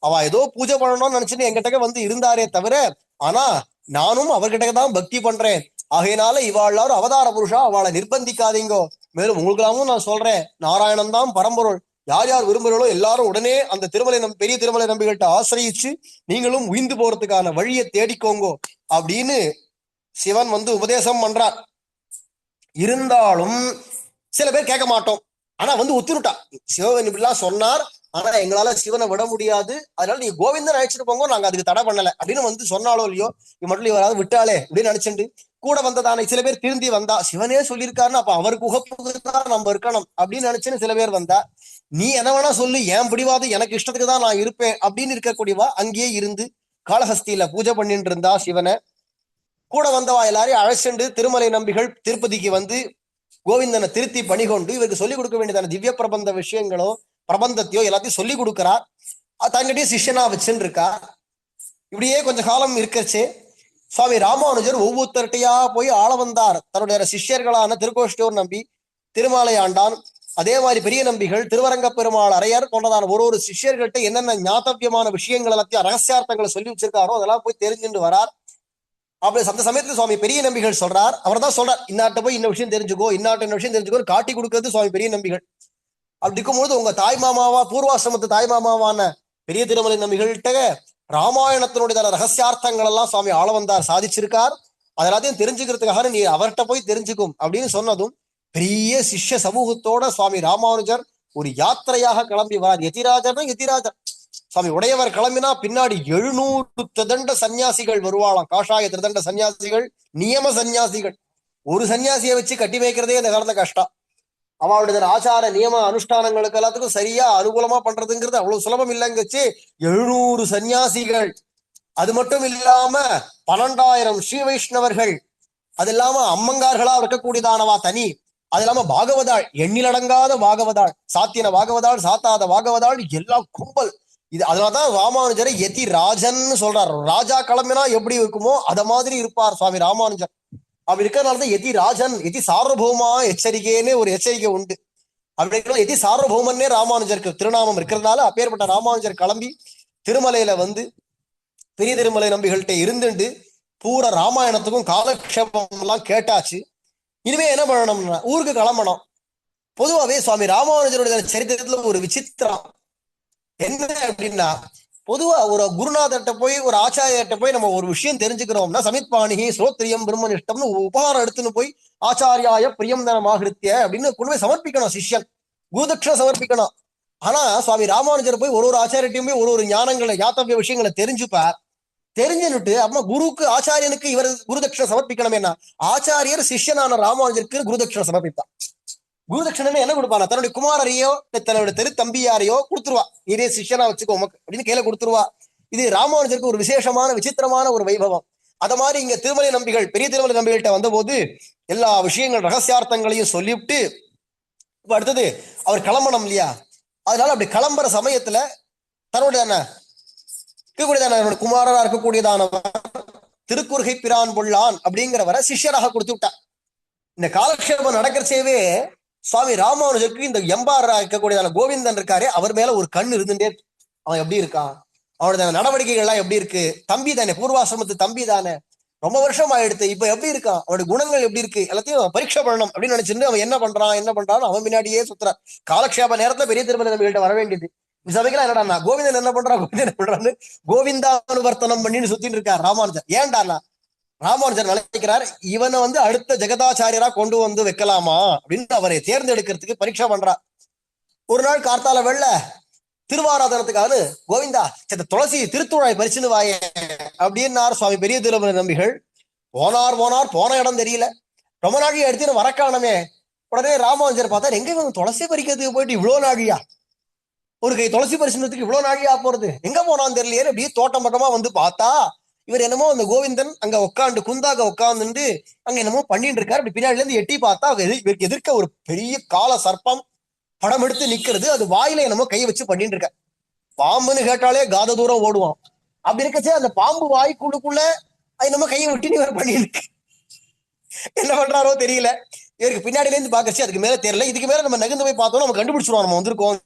அவ ஏதோ பூஜை பண்ணணும்னு நினைச்சுன்னு எங்கிட்ட வந்து இருந்தாரே தவிர, ஆனா நானும் அவர்கிட்ட தான் பக்தி பண்றேன். ஆகையினால இவா எல்லாரும் அவதார புருஷா, அவளை நிர்பந்திக்காதீங்கோ. மேலும் உங்களுக்கெல்லாமும் நான் சொல்றேன், நாராயணன் தான் பரம்பொருள். யார் யார் விரும்புகிறோ எல்லாரும் உடனே அந்த பெரிய திருமலை நம்பிகள்கிட்ட ஆசிரியிச்சு நீங்களும் உயிர்ந்து போறதுக்கான வழியை தேடிக்கோங்கோ அப்படின்னு சிவன் வந்து உபதேசம் பண்றார். இருந்தாலும் சில பேர் கேட்க மாட்டோம். ஆனா வந்து ஒத்துருட்டா. சிவன் இப்படிலாம் சொன்னார், ஆனா எங்களால சிவனை விட முடியாது, அதனால நீங்க கோவிந்தன் அழைச்சிட்டு போங்க, நாங்க அதுக்கு தடை பண்ணல அப்படின்னு வந்து சொன்னாலோ இல்லையோ, இது மட்டும் இவராது விட்டாலே அப்படின்னு நினைச்சுட்டு கூட வந்ததானே சில பேர் திருந்தி வந்தா. சிவனே சொல்லியிருக்காருன்னா அப்ப அவருக்கு உகப்புதான் நம்ம இருக்கணும் அப்படின்னு நினைச்சுன்னு சில பேர் வந்தா. நீ என்ன வேணா சொல்லு, என் பிடிவாது எனக்கு இஷ்டத்துக்கு தான் நான் இருப்பேன் அப்படின்னு இருக்கக்கூடியவா அங்கேயே இருந்து காளஹஸ்தியில பூஜை பண்ணிட்டு இருந்தா சிவனை. கூட வந்தவா எல்லாரையும் அழைச்சிண்டு திருமலை நம்பிகள் திருப்பதிக்கு வந்து கோவிந்தனை திருத்தி பணிகொண்டு இவருக்கு சொல்லிக் கொடுக்க வேண்டியதான திவ்ய பிரபந்த விஷயங்களோ பிரபந்தத்தையோ எல்லாத்தையும் சொல்லி கொடுக்கிறார். தங்கிட்டே சிஷ்யனா வச்சுன்னு இருக்கா. இப்படியே கொஞ்ச காலம் இருக்கச்சு சுவாமி ராமானுஜர் ஒவ்வொருத்தர்கிட்டையா போய் ஆள வந்தார். தன்னுடைய சிஷ்யர்களான திருக்கோஷ்டியோர் நம்பி, திருமாலை ஆண்டான், அதே மாதிரி பெரிய நம்பிகள், திருவரங்க பெருமாள் அரையர் போன்றதான ஒரு சிஷ்யர்கள்ட்ட என்னென்ன ஞாத்தவியமான விஷயங்கள் எல்லாத்தையும் ரகசியார்த்தங்களை சொல்லி வச்சிருக்காரோ அதெல்லாம் போய் தெரிஞ்சுட்டு வரார். அப்படி அந்த சமயத்துல சுவாமி பெரிய நம்பிகள் சொல்றார். அவர் தான் சொல்றார், இன்னாட்ட போய் இன்ன விஷயம் தெரிஞ்சுக்கோ, இன்னாட்ட இன்ன விஷயம் தெரிஞ்சுக்கோ காட்டி கொடுக்கிறது சுவாமி பெரிய நம்பிகள். அப்படி இருக்கும்போது உங்க தாய் மாமாவா பூர்வாசிரமத்து தாய் மாமாவான பெரிய திருமலை நம்பிகள்கிட்ட ராமாயணத்தினுடைய ரகசியார்த்தங்கள் எல்லாம் சுவாமி ஆள வந்தார் சாதிச்சிருக்கார். அதெல்லாத்தையும் தெரிஞ்சுக்கிறதுக்காக நீ அவர்கிட்ட போய் தெரிஞ்சுக்கும் அப்படின்னு சொன்னதும் பெரிய சிஷ்ய சமூகத்தோட சுவாமி ராமானுஜர் ஒரு யாத்திரையாக கிளம்பி வரார். யதிராஜர் யதிராஜர் சுவாமி உடையவர் கிளம்பினா பின்னாடி 700 திருதண்ட சன்னியாசிகள் வருவாளாம். காஷாய திருதண்ட சன்னியாசிகள், நியம சன்னியாசிகள். ஒரு சன்னியாசியை வச்சு கட்டி வைக்கிறதே இந்த காலத்துல கஷ்டம். அவளுடைய ஆச்சார நியம அனுஷ்டானங்களுக்கு எல்லாத்துக்கும் சரியா அனுகூலமா பண்றதுங்கிறது அவ்வளவு சுலபம் இல்லைங்கச்சு. 700 சன்னியாசிகள், அது மட்டும் இல்லாம 12,000 ஸ்ரீ வைஷ்ணவர்கள், அது இல்லாம அம்மங்கார்களா இருக்கக்கூடியதானவா தனி, அது இல்லாம பாகவதாள், எண்ணிலடங்காத பாகவதாள், சாத்தின பாகவதாள், சாத்தாத பாகவதாள், எல்லாம் கும்பல். இது அதனாலதான் ராமானுஜரை யதி ராஜன் சொல்றார். ராஜா கிளம்பினா எப்படி இருக்குமோ அத மாதிரி இருப்பார் சுவாமி ராமானுஜர். அப்படி இருக்கிறதுனாலதான் யதி ராஜன், யதி சார்வபௌமா எச்சரிக்கைன்னே ஒரு எச்சரிக்கை உண்டு. அப்படி இருக்கிற யதி சார்வபௌமன்னே ராமானுஜருக்கு திருநாமம் இருக்கிறதுனால அப்பேற்பட்ட ராமானுஜர் கிளம்பி திருமலையில வந்து பெரிய திருமலை நம்பிகள்கிட்ட இருந்துட்டு பூரா ராமாயணத்துக்கும் காலக்ஷேபம் எல்லாம் கேட்டாச்சு. இனிமே என்ன பண்ணணும்னா ஊருக்கு கிளம்பணும். பொதுவாகவே சுவாமி ராமானுஜருடைய சரித்திரத்துல ஒரு விசித்திரம் என்ன அப்படின்னா, பொதுவா ஒரு குருநாதர்கிட்ட போய் ஒரு ஆச்சாரியர்கிட்ட போய் நம்ம ஒரு விஷயம் தெரிஞ்சுக்கிறோம்னா சமித்பாணிகி ஸ்ரோத்ரியம் பிரம்மனிஷ்டம்னு உபகாரம் எடுத்துன்னு போய் ஆச்சாரியாய பிரியம் தனமாகிருத்திய அப்படின்னு கொண்டு போய் சமர்ப்பிக்கணும். சிஷ்யன் குருதட்சணை சமர்ப்பிக்கணும். ஆனா சுவாமி ராமானுஜர் போய் ஒரு ஆச்சாரியட்டையும் போய் ஒரு ஞானங்களை ஞாத்தவிய விஷயங்களை தெரிஞ்சுப்பார். தெரிஞ்சுன்னுட்டு அம்மா குருக்கு ஆச்சாரியனுக்கு இவர் குருதட்சணை சமர்ப்பிக்கணும். என்ன ஆச்சாரியர் சிஷ்யனான ராமானுஜருக்கு குருதட்சணை சமர்ப்பிப்பார். குருதட்சணை என்ன கொடுப்பானா தன்னுடைய குமாரையோ தன்னுடைய தெரு தம்பியாரையோ கொடுத்துருவா. இதே சிஷ்யனா வச்சுக்கோ அப்படின்னு கையில கொடுத்துருவா. இது ராமானுஜருக்கு ஒரு விசேஷமான விசித்திரமான ஒரு வைபவம். அத மாதிரி இங்க திருமலை நம்பிகள் பெரிய திருமலை நம்பிகள்கிட்ட வந்தபோது எல்லா விஷயங்கள் ரகசியார்த்தங்களையும் சொல்லிவிட்டு இப்ப அடுத்தது அவர் கிளம்பணும் இல்லையா, அதனால அப்படி கிளம்புற சமயத்துல தன்னுடைய இருக்கக்கூடியதான குமாரரா இருக்கக்கூடியதானவர் திருக்குறுகை பிரான் பொள்ளான் அப்படிங்கிறவரை சிஷ்யராக கொடுத்து விட்டார். இந்த காலக்ஷேபம் நடக்கிறச்சேவே சுவாமி ராமானுஜருக்கு இந்த எம்பாரா இருக்கக்கூடியதான கோவிந்தன் இருக்காரு, அவர் மேல ஒரு கண் இருந்துட்டே, அவன் எப்படி இருக்கான், அவனோட நடவடிக்கைகள் எல்லாம் எப்படி இருக்கு, தம்பி தானே, பூர்வாசிரமத்து தம்பி தானே, ரொம்ப வருஷம் ஆயிடுத்து, இப்ப எப்படி இருக்கான், அவனோட குணங்கள் எப்படி இருக்கு, எல்லாத்தையும் பரீட்சை பண்ணணும் அப்படின்னு நினைச்சிருந்து அவன் என்ன பண்றான் அவன் பின்னாடியே சுத்துறான். காலக்ஷேப நேரத்துல பெரிய திருமலை நம்பிகிட்ட வர வேண்டியது. சபைக்கெல்லாம் என்னடா கோவிந்தன் என்ன பண்றான்னு கோவிந்தானுவர்த்தனம் பண்ணின்னு சுத்தின்னு இருக்கார் ராமானுஜர். ஏன்டானா ராமானுஜர் நினைக்கிறார் இவனை அடுத்த ஜெகதாச்சாரியரா கொண்டு வந்து வைக்கலாமா அப்படின்னு அவரை தேர்ந்தெடுக்கிறதுக்கு பரீட்சை பண்றார். ஒரு நாள் கார்த்தால வெள்ள திருவாராதனத்துக்காக கோவிந்தா சத்த துளசி திருத்துழாய் பறிச்சுன்னு வாயே அப்படின்னார் சுவாமி பெரிய திருமலை நம்பிகள். போன இடம் தெரியல, ரொம்ப நாழியா எடுத்துன்னு வரக்கானமே. உடனே ராமானுஜர் பார்த்தா எங்க இவங்க துளசி பறிக்கிறதுக்கு போயிட்டு இவ்வளவு நாழியா, ஒரு கை துளசி பரிசனத்துக்கு இவ்வளவு நாழியா போறது, எங்க போனான்னு தெரியலையே. அப்படியே தோட்டம் பட்டமா பார்த்தா இவர் என்னமோ அந்த கோவிந்தன் அங்க உட்காந்து குந்தாக உட்காந்துட்டு அங்க என்னமோ பண்ணிட்டு இருக்காரு. அப்படி பின்னாடில இருந்து எட்டி பார்த்தா இவருக்கு எதிர்க்க ஒரு பெரிய கால சர்ப்பம் படம் எடுத்து நிக்கிறது. அது வாயில என்னமோ கை வச்சு பண்ணிட்டு இருக்க. பாம்புன்னு கேட்டாலே காத தூரம் ஓடுவான். அப்படி இருக்கச்சே அந்த பாம்பு வாய்க்குள்ளுக்குள்ள என்னமோ கையை விட்டு இவர் பண்ணிட்டு இருக்கு. என்ன பண்றாரோ தெரியல. இவருக்கு பின்னாடில இருந்து பாக்கச்சு அதுக்கு மேல தெரியல. இதுக்கு மேல நம்ம நகர்ந்து போய் பார்த்தோம் நம்ம கண்டுபிடிச்சிருவோம் நம்ம வந்திருக்கோம்,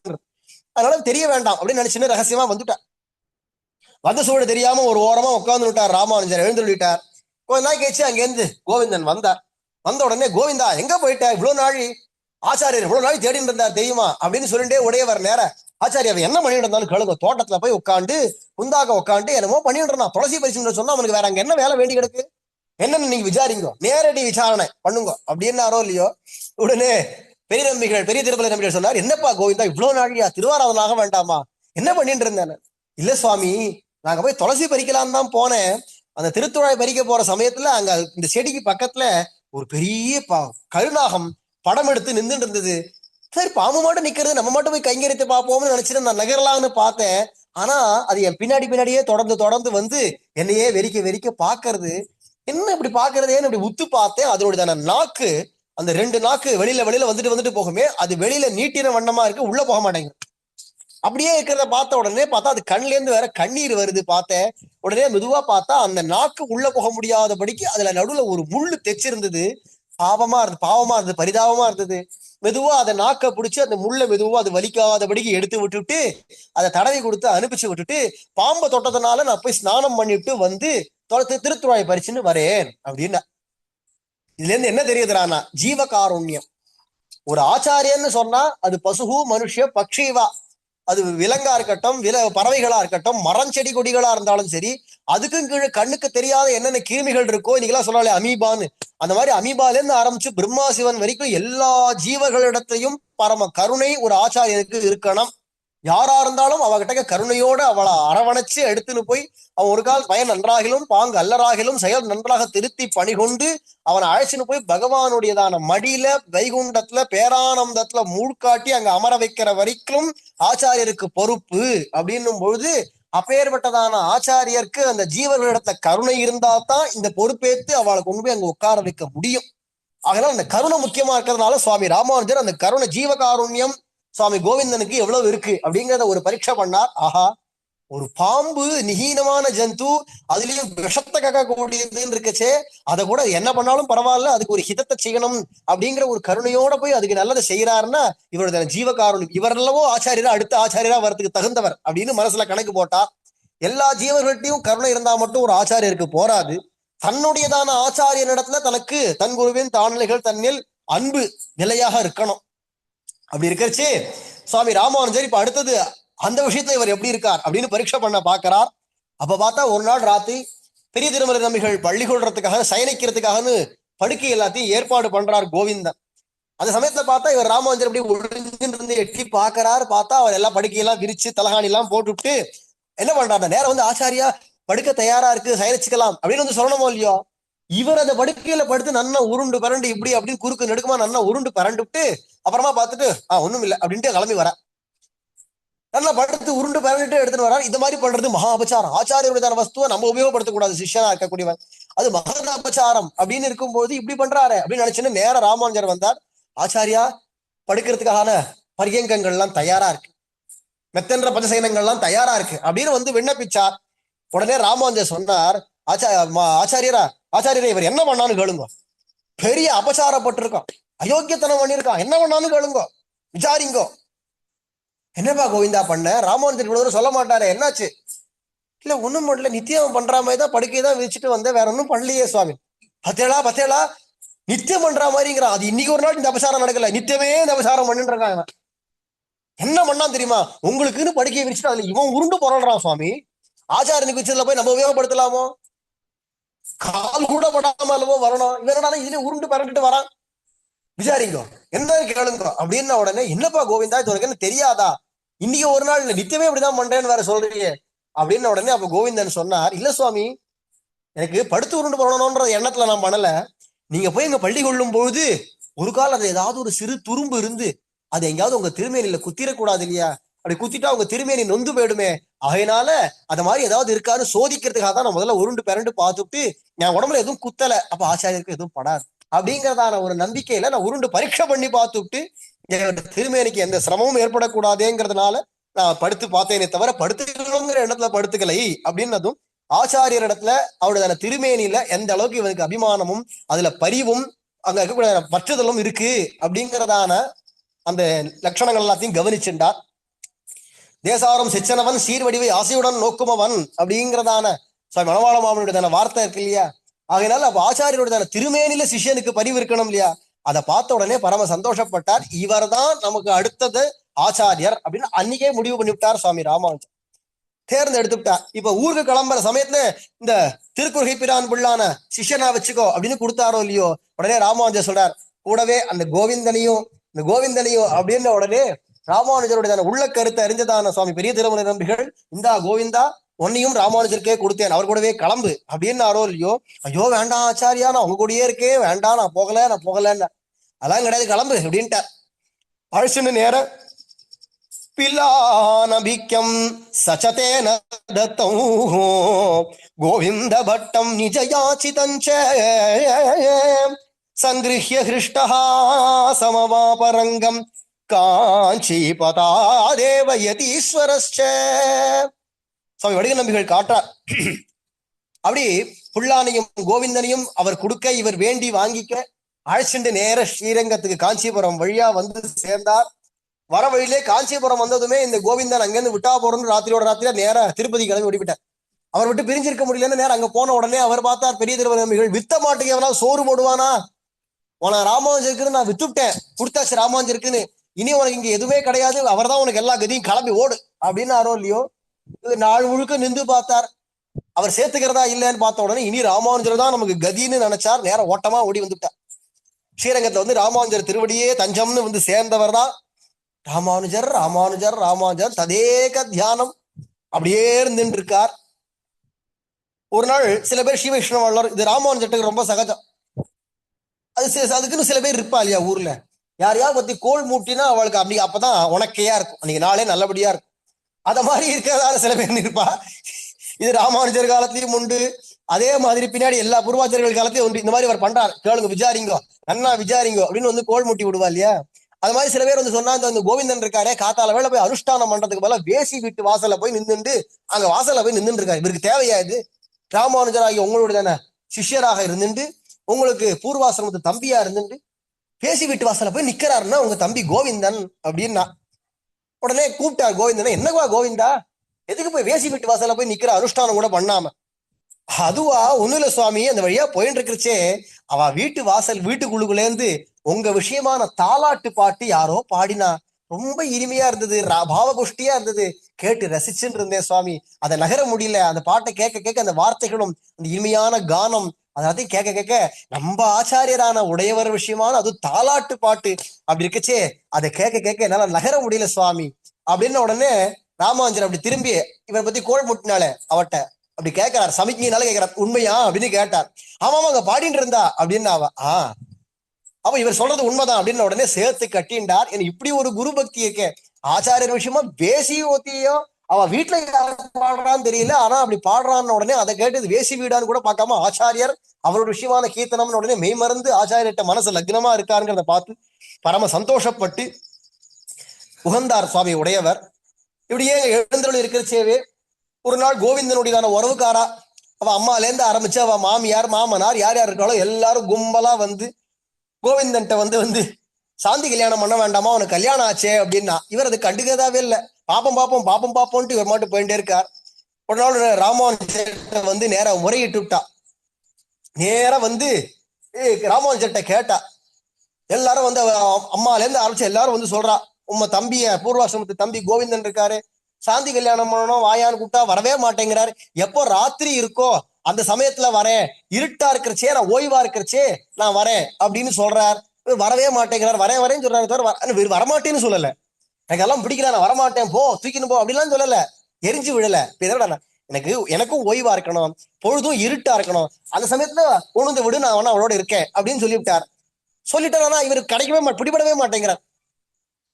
அதனால தெரிய வேண்டாம் அப்படின்னு நினைச்சுன்னு ரகசியமா வந்துட்டார். வந்த சூழ தெரியாம ஒரு ஓரமா உட்கார்ந்து விட்டார் ராமானுஜர். எழுந்துள்ளிட்டார். கொஞ்ச நாள் கழிச்சு அங்கேருந்து கோவிந்தன் வந்தார். வந்த உடனே கோவிந்தா எங்க போயிட்ட, இவ்வளவு நாள் ஆச்சாரியர் இவ்வளவு நாள் தேடிட்டு இருந்தார் தெரியுமா அப்படின்னு சொல்லிட்டே உடையவர் நேர ஆச்சாரியர் என்ன பண்ணிட்டு இருந்தாலும் கேளுங்க. தோட்டத்துல போய் உட்காந்து குந்தாக உட்காந்து என்னமோ பண்ணிட்டு இருந்தான், துளசி பரிசு சொன்னா அவனுக்கு வேற அங்க என்ன வேலை வேண்டி கிடக்கு, என்னன்னு நீங்க விசாரிங்க, நேரடி விசாரணை பண்ணுங்க அப்படின்னாரோ இல்லையோ. உடனே பெரிய நம்பிகள் பெரிய திருமலை நம்பிகள் சொன்னார், என்னப்பா கோவிந்தா இவ்வளவு நாழியா திருவாராதனாக வேண்டாமா, என்ன பண்ணிட்டு இருந்தேன். இல்ல சுவாமி, நாங்க போய் துளசி பறிக்கலாம் தான் போனேன். அந்த திருத்துழாய் பறிக்க போற சமயத்துல அங்க இந்த செடிக்கு பக்கத்துல ஒரு பெரிய கருநாகம் படம் எடுத்து நின்றுட்டு இருந்தது. சரி பாம்பு மட்டும் நிக்கிறது, நம்ம மட்டும் போய் கைங்கரித்து பார்ப்போம்னு நினைச்சிட்டு நான் நகரலாம்னு பார்த்தேன். ஆனா அது என் பின்னாடியே தொடர்ந்து என்னையே வெறிக்க பாக்குறது. என்ன இப்படி பாக்குறதேன்னு இப்படி உத்து பார்த்தேன். அதனுடைய நாக்கு, அந்த 2 நாக்கு வெளியில வந்துட்டு போகுமே, அது வெளியில நீட்டின வண்ணமா இருக்கு, உள்ள போக மாட்டேங்குது. அப்படியே இருக்கிறத பார்த்த உடனே பார்த்தா அது கண்ல இருந்து வேற கண்ணீர் வருது. பார்த்தேன். உடனே மெதுவா பார்த்தா அந்த நாக்கு உள்ள போக முடியாதபடிக்கு அதுல நடுவுல ஒரு முள்ளு தைச்சிருந்தது. பாவமா இருந்தது, பரிதாபமா இருந்தது. மெதுவா அதை நாக்க பிடிச்சு அந்த முள்ள மெதுவா அது வலிக்காதபடிக்கு எடுத்து விட்டுட்டு அதை தடவி கொடுத்து அனுப்பிச்சு விட்டுட்டு, பாம்பை தொட்டதுனால நான் போய் ஸ்நானம் பண்ணிட்டு வந்து திருத்துழாய் பறிச்சுன்னு வரேன் அப்படின்னா. இதுல இருந்து என்ன தெரியுதுறானா, ஜீவகாருண்யம். ஒரு ஆச்சாரியன்னு சொன்னா அது பசுகு மனுஷ பக்ஷிவா, அது விலங்கா இருக்கட்டும், பறவைகளா இருக்கட்டும், மரம் செடி கொடிகளா இருந்தாலும் சரி, அதுக்கும் கீழே கண்ணுக்கு தெரியாத என்னென்ன கிருமிகள் இருக்கோ, இன்னைக்கெல்லாம் சொல்லல அமீபான்னு, அந்த மாதிரி அமீபால இருந்து ஆரம்பிச்சு பிரம்மா சிவன் வரைக்கும் எல்லா ஜீவர்களிடத்தையும் பரம கருணை ஒரு ஆச்சாரியனுக்கு இருக்கணும். யாரா இருந்தாலும் அவகிட்ட கருணையோட அவளை அரவணைச்சு எடுத்துன்னு போய் அவன் ஒரு கால் பயன் நன்றாகிலும் பாங்கு அல்லராகிலும் செயல் நன்றாக திருத்தி பணிகொண்டு அவனை அழைச்சின்னு போய் பகவானுடையதான மடியில வைகுண்டத்துல பேரானந்தத்துல மூழ்காட்டி அங்க அமர வைக்கிற வரைக்கும் ஆச்சாரியருக்கு பொறுப்பு அப்படின்னும் பொழுது, அப்பேற்பட்டதான ஆச்சாரியருக்கு அந்த ஜீவர்களிடத்துல கருணை இருந்தா தான் இந்த பொறுப்பேற்று அவளை கொண்டு போய் அங்க உட்கார வைக்க முடியும். அதனால அந்த கருணை முக்கியமா இருக்கிறதுனால சுவாமி ராமானுஜர் அந்த கருணை ஜீவகாருண்யம் சுவாமி கோவிந்தனுக்கு எவ்வளவு இருக்கு அப்படிங்கிறத ஒரு பரீட்சை பண்ணார். ஆஹா, ஒரு பாம்பு நிஹீனமான ஜந்து, அதுலயும் விஷத்தை கக்கக்கூடியதுன்னு இருக்கச்சே, அதை கூட என்ன பண்ணாலும் பரவாயில்ல, அதுக்கு ஒரு ஹிதத்தை செய்யணும் அப்படிங்கிற ஒரு கருணையோட போய் அதுக்கு நல்லதை செய்யறாருன்னா இவரோட ஜீவகாருண்யம். இவரெல்லவோ ஆச்சாரியரா அடுத்த ஆச்சாரியரா வரதுக்கு தகுந்தவர் அப்படின்னு மனசுல கணக்கு போட்டா, எல்லா ஜீவர்கள்ட்டையும் கருணை இருந்தா மட்டும் ஒரு ஆச்சாரியருக்கு போராது. தன்னுடையதான ஆச்சாரியனிடத்துல தனக்கு தன் குருவின் தாழ்நிலைகள் தன்னில் அன்பு நிலையாக இருக்கணும். அப்படி இருக்கிறச்சு சுவாமி ராமானுஜர் இப்ப அடுத்தது அந்த விஷயத்துல இவர் எப்படி இருக்கார் அப்படின்னு பரீட்சை பண்ண பாக்குறார். அப்ப பார்த்தா ஒரு நாள் ராத்திரி பெரிய திருமலை நம்பிகள் பள்ளி கொள்றதுக்காக சயனிக்கிறதுக்காகனு படுக்கை எல்லாத்தையும் ஏற்பாடு பண்றார் கோவிந்தன். அந்த சமயத்துல பார்த்தா இவர் ராமானுஜர் அப்படி ஒழுங்குன்னு இருந்து எட்டி பாக்குறாரு. பார்த்தா அவர் எல்லாம் படுக்கையெல்லாம் விரிச்சு தலகாணி எல்லாம் போட்டுவிட்டு என்ன பண்றாரு, நேரம் ஆச்சாரியா படுக்க தயாரா இருக்கு, சயனிச்சுக்கலாம் அப்படின்னு சொல்லணுமோ இல்லையோ. இவர் அந்த படுக்கையில படுத்து நன்னா உருண்டு பரண்டு இப்படி அப்படின்னு குறுக்கு நெடுக்குமா நன்னா உருண்டு பரண்டுட்டு அப்புறமா பார்த்துட்டு ஒண்ணும் இல்லை அப்படின்ட்டு கிளம்பி வர, நல்லா படுத்து உருண்டு பரண்டுட்டு எடுத்துட்டு வர்றார். இந்த மாதிரி பண்றது மகா அபச்சாரம். ஆச்சாரியருடைய வஸ்துவை நம்ம உபயோகப்படுத்தக்கூடாது சிஷ்யனா இருக்கக்கூடியவன். அது மகத அபச்சாரம் அப்படின்னு இருக்கும்போது இப்படி பண்றாரு அப்படின்னு நினைச்சுன்னு நேர ராமானுஜர் வந்தார். ஆச்சாரியா, படுக்கிறதுக்கான பரியங்கங்கள் எல்லாம் தயாரா இருக்கு, மெத்தென்ற பஞ்சசயனங்கள்லாம் தயாரா இருக்கு அப்படின்னு வந்து விண்ணப்பிச்சார். உடனே ராமானுஜர் சொன்னார், ஆச்சாரியரா ஆச்சாரியரே, இவர் என்ன பண்ணான்னு கேளுங்க, பெரிய அபச்சாரப்பட்டிருக்கான், அயோக்கியத்தனம் பண்ணிருக்கான், என்ன பண்ணான்னு கேளுங்க, விசாரிங்கோ. என்னப்பா கோவிந்தா பண்ண? ராமானுஜர் இவ்வளவு சொல்ல மாட்டாரு, என்னாச்சு? இல்ல ஒண்ணும் பண்ணல, நித்தியம் பண்ற மாதிரி தான் படுக்கையை தான் விரிச்சுட்டு வந்தேன், வேற ஒன்றும் பண்ணலையே சுவாமி. பத்தேளா பத்தேளா, நித்தியம் பண்ற மாதிரிங்கிறான். அது இன்னைக்கு ஒரு நாள் இந்த அபசாரம் நடக்கல, நித்தியமே இந்த அபசாரம் பண்ணிட்டு இருக்காங்க. என்ன பண்ணான் தெரியுமா? உங்களுக்குன்னு படுக்கையை விரிச்சுட்டு அதுல இவன் உருண்டு பொருள்றான் சுவாமி. ஆச்சாரியனுக்கு வச்சதுல போய் நம்ம உபயோகப்படுத்தலாமோ? கால் கூட படாம அல்லவோ வரணும், இவன் இதுல உருண்டு பரண்டுட்டு வரான். விசாரிங்கோ, என்ன கேளுங்க அப்படின்ன உடனே, என்னப்பா கோவிந்தா, இது உனக்கு என்ன தெரியாதா? இன்னைக்கு ஒரு நாள் இல்ல, நித்தியமே இப்படிதான் பண்றேன்னு வேற சொல்றீங்க அப்படின்ன உடனே அப்ப கோவிந்தன் சொன்னார், இல்ல சுவாமி, எனக்கு படுத்து உருண்டு போடணும்ன்ற எண்ணத்துல நான் பண்ணல. நீங்க போய் எங்க பள்ளி கொள்ளும் பொழுது ஒரு கால் அது ஏதாவது ஒரு சிறு துரும்பு இருந்து அது எங்கேயாவது உங்க திருமேனியில குத்திரக்கூடாது இல்லையா? அப்படி குத்திட்டா உங்க திருமேனி நொந்து போயிடுமே, அதனால அத மாதிரி ஏதாவது இருக்கான்னு சோதிக்கிறதுக்காக தான் நான் முதல்ல உருண்டு பிறண்டு பார்த்துட்டு என் உடம்புல எதுவும் குத்தல, அப்ப ஆச்சாரியருக்கு எதுவும் படாது அப்படிங்கறதான ஒரு நம்பிக்கையில நான் உருண்டு பரீட்சை பண்ணி பார்த்துட்டு என்னோட திருமேனிக்கு எந்த சிரமமும் ஏற்படக்கூடாதுங்கிறதுனால நான் படுத்து பார்த்தேனே தவிர படுத்துக்கணுங்கிற இடத்துல படுத்துக்கலை அப்படின்னதும் ஆச்சாரியர் இடத்துல அவருடைய திருமேனியில எந்த அளவுக்கு இவனுக்கு அபிமானமும் அதுல பரிவும் அங்க இருக்கக்கூடிய பற்றுதலும் இருக்கு அப்படிங்கிறதான அந்த லட்சணங்கள் எல்லாத்தையும் கவனிச்சுட்டார். தேசாரம் செச்சனவன் சீர்வடிவை ஆசையுடன் நோக்குமவன் அப்படிங்கிறதான சுவாமி மணவாள மாமனுடைய வார்த்தை இருக்கு இல்லையா? ஆகையினால அப்ப ஆச்சாரியருடைய திருமேனில சிஷ்யனுக்கு பரிவு இருக்கணும் இல்லையா? அதை பார்த்த உடனே பரம சந்தோஷப்பட்டார். இவர் தான் நமக்கு அடுத்தது ஆச்சாரியர் அப்படின்னு அன்னைக்கே முடிவு பண்ணிவிட்டார் சுவாமி ராமானுஜர். தேர்ந்தெடுத்துட்டார். இப்ப ஊருக்கு கிளம்புற சமயத்துல இந்த திருக்குறுகை பிரான் பிள்ளான சிஷ்யனா வச்சுக்கோ அப்படின்னு கொடுத்தாரோ இல்லையோ, உடனே ராமானுஜர் சொல்றார், கூடவே அந்த கோவிந்தனையும் அப்படின்னு உடனே ராமானுஜருடைய உள்ள கருத்தை அறிஞ்சதான சுவாமி பெரிய திருமலை நம்பிகள், இந்தா கோவிந்தா, உன்னையும் ராமானுஜருக்கே கொடுத்தேன், அவர் கூடவே கிளம்பு அப்படின்னு ஆரோ இல்லையோ. ஐயோ வேண்டாம் ஆச்சாரியா, நான் உங்க கூடயே இருக்கே, வேண்டாம், நான் போகலன்னு. அதெல்லாம் கிடையாது, கிளம்பு அப்படின்ட்டார். அழிச்சுன்னு நேர பிலானபிக்கம் சச்சதேன தத்தம் கோவிந்த பட்டம் நிஜயாச்சிதஞ்ச சங்கிருஹ்ய ஹிருஷ்டா சமவாபரங்கம் காஞ்சிபதாதேவ யதீஸ்வரஸ்ச. சுவாமி வடிக நம்பிகள் காட்டார். அப்படி புல்லானையும் கோவிந்தனையும் அவர் கொடுக்க இவர் வேண்டி வாங்கிக்க அழைச்சிட்டு நேர ஸ்ரீரங்கத்துக்கு காஞ்சிபுரம் வழியா வந்து சேர்ந்தார். வர வழியிலே காஞ்சிபுரம் வந்ததுமே இந்த கோவிந்தன் அங்கிருந்து விட்டா போறோம்னு ராத்திரியா நேர திருப்பதி கிளம்பி ஓடிவிட்டார். அவர் விட்டு பிரிஞ்சிருக்க முடியலன்னு நேரம் அங்க போன உடனே அவர் பார்த்தார், பெரிய திருமலை நம்பிகள், வித்த மாட்டுக்கு எவனா சோறு போடுவானா? உன ராமானுஜருக்குன்னு நான் வித்துட்டேன், கொடுத்தாச்சு ராமானுஜருக்குன்னு, இனி உனக்கு இங்க எதுவுமே கிடையாது, அவர் தான் உனக்கு எல்லா கதியும், கிளம்பி ஓடு அப்படின்னு ஆரோ இல்லையோ. நாள் முழுக்க நின்று பார்த்தார். அவர் சேர்த்துக்கிறதா இல்லைன்னு பார்த்த உடனே இனி ராமானுஜர் தான் நமக்கு கதின்னு நினைச்சார். நேரம் ஓட்டமா ஓடி வந்துட்டார். ஸ்ரீரங்கத்துல வந்து ராமானுஜர் திருவடியே தஞ்சம்னு வந்து சேர்ந்தவர் தான் ராமானுஜர் ததேக தியானம் அப்படியே இருந்துட்டு இருக்கார். ஒரு நாள் சில பேர் ஸ்ரீ வைஷ்ணவ, இது ராமானுஜத்துக்கு ரொம்ப சகஜம். அதுக்குன்னு சில பேர் இருப்பா இல்லையா ஊர்ல, யாரையாவது பத்தி கோல் மூட்டினா அவளுக்கு அப்படி அப்பதான் உனக்கையா இருக்கும், அன்னைக்கு நாளே நல்லபடியா இருக்கும். அத மாதிரி இருக்கிறதால சில பேர் இருப்பா. இது ராமானுஜர் காலத்திலயும் உண்டு, அதே மாதிரி பின்னாடி எல்லா பூர்வாச்சாரியர்கள் காலத்தையும் உண்டு. இந்த மாதிரி அவர் பண்றாரு, கேளுங்க, விசாரிங்கோ, நன்னா விசாரிங்கோ அப்படின்னு வந்து கோல் மூட்டி விடுவா இல்லையா? அது மாதிரி சில பேர் வந்து சொன்னா, இந்த கோவிந்தன் இருக்காரே, காத்தால வேலை போய் அனுஷ்டானம் பண்றதுக்கு போல வேசி வீட்டு வாசல்ல போய் நின்றுட்டு அங்க வாசல்ல போய் நின்றுட்டு இருக்காரு. இவருக்கு தேவையா இது? ராமானுஜராகி உங்களுடைய தானே சிஷ்யராக இருந்துட்டு, உங்களுக்கு பூர்வாசிரமத்து தம்பியா இருந்துட்டு பேசி வீட்டு வாசல்ல போய் நிக்கிறாருன்னா உங்க தம்பி கோவிந்தன் அப்படின்னா. உடனே கூப்பிட்டார் கோவிந்தனை, என்னவா கோவிந்தா, எதுக்கு போய் வேசி வீட்டு வாசல்ல போய் நிக்கிற, அனுஷ்டானம் கூட பண்ணாம? அதுவா ஒண்ணுல சுவாமி, அந்த வழியா போயிட்டு இருக்கிறச்சே அவ வீட்டு வாசல் வீட்டுக்குள்ளுக்குள்ளேருந்து உங்க விஷயமான தாலாட்டு பாட்டு யாரோ பாடினா, ரொம்ப இனிமையா இருந்தது, பாவகுஷ்டியா இருந்தது, கேட்டு ரசிச்சுட்டு இருந்தேன் சுவாமி. அதை நகர முடியல. அந்த பாட்டை கேட்க கேட்க அந்த வார்த்தைகளும் அந்த இனிமையான கானம் அதையும் கேட்க கேட்க நம்ம ஆச்சாரியரான உடையவர் விஷயமான அது தாலாட்டு பாட்டு அப்படி இருக்கச்சே அதை கேட்க கேட்க என்னால நகர முடியல சுவாமி அப்படின்னு. உடனே ராமானுஜர் அப்படி திரும்பி இவரை பத்தி கோல் முட்டினால அவட்ட அப்படி கேட்கிறார், சமிக்ஞையினால கேட்கிறார், உண்மையா அப்படின்னு கேட்டார். ஆமாமா அங்க பாடிட்டு இருந்தா அப்படின்னு. அவ இவர் சொல்றது உண்மைதான் அப்படின்னு உடனே சேர்த்து கட்டின்றார். இப்படி ஒரு குரு பக்தி இருக்க ஆச்சாரியர் விஷயமா பேசி ஒத்தியோ அவ வீட்டுல யாரு பாடுறான்னு தெரியல, ஆனா அப்படி பாடுறான்னு உடனே அதை கேட்டு இது வேசி வீடான்னு கூட பார்க்காம ஆச்சாரியர் அவரோட விஷயமான கீர்த்தனம்னு உடனே மெய்மறந்து ஆச்சாரியர்கிட்ட மனசு லக்னமா இருக்காருங்கிறத பார்த்து பரம சந்தோஷப்பட்டு உகந்தார் சுவாமி உடையவர். இப்படியே எழுந்தருள் இருக்கிறச்சேவே ஒரு நாள் கோவிந்தனுடையதான உறவுக்காரா அவ அம்மாலேருந்து ஆரம்பிச்சு அவ மாமியார் மாமனார் யார் யார் இருக்காளோ எல்லாரும் கும்பலா வந்து கோவிந்தன்ட்ட வந்து வந்து சாந்தி கல்யாணம் பண்ண வேண்டாமா, அவனுக்கு கல்யாணம் ஆச்சே அப்படின்னா இவர் அது கண்டுக்கதாவே இல்லை. பாப்போம் பாப்போம் பாப்போம் பாப்போம்ட்டு இவர் மட்டும் போயிட்டே இருக்கார். ஒரு நாள் ராமானுஜர்கிட்ட வந்து நேரா முறையிட்டு விட்டா. நேரா வந்து ராமானுஜர்கிட்ட கேட்டா. எல்லாரும் வந்து அம்மாலேருந்து ஆரம்பிச்சு எல்லாரும் வந்து சொல்றா, உம்ம தம்பிய பூர்வாசிரமத்து தம்பி கோவிந்தன் இருக்காரு, சாந்தி கல்யாணம் பண்ணணும் வாயான்னு கூப்பிட்டா வரவே மாட்டேங்கிறாரு. எப்போ ராத்திரி இருக்கோ அந்த சமயத்துல வரேன், இருட்டா இருக்கிறச்சே நான் ஓய்வா இருக்கிறச்சே நான் வரேன் அப்படின்னு சொல்றார். வரவே மாட்டேங்கிறார். வரேன் வரேன்னு சொல்றாரு தவிர வரமாட்டேன்னு சொல்லல. எனக்கு எல்லாம் பிடிக்கல, நான் வரமாட்டேன், போ தூக்கின்னு போ அப்படிலாம் சொல்லல. எரிஞ்சு விழல. எனக்கும் ஓய்வா இருக்கணும், பொழுதும் இருட்டா இருக்கணும், அந்த சமயத்துல கொண்டு விடு, நான் அவளோட இருக்கேன் அப்படின்னு சொல்லிவிட்டார். சொல்லிட்டாரா இவருக்கு கிடைக்கவே பிடிபடவே மாட்டேங்கிறார்.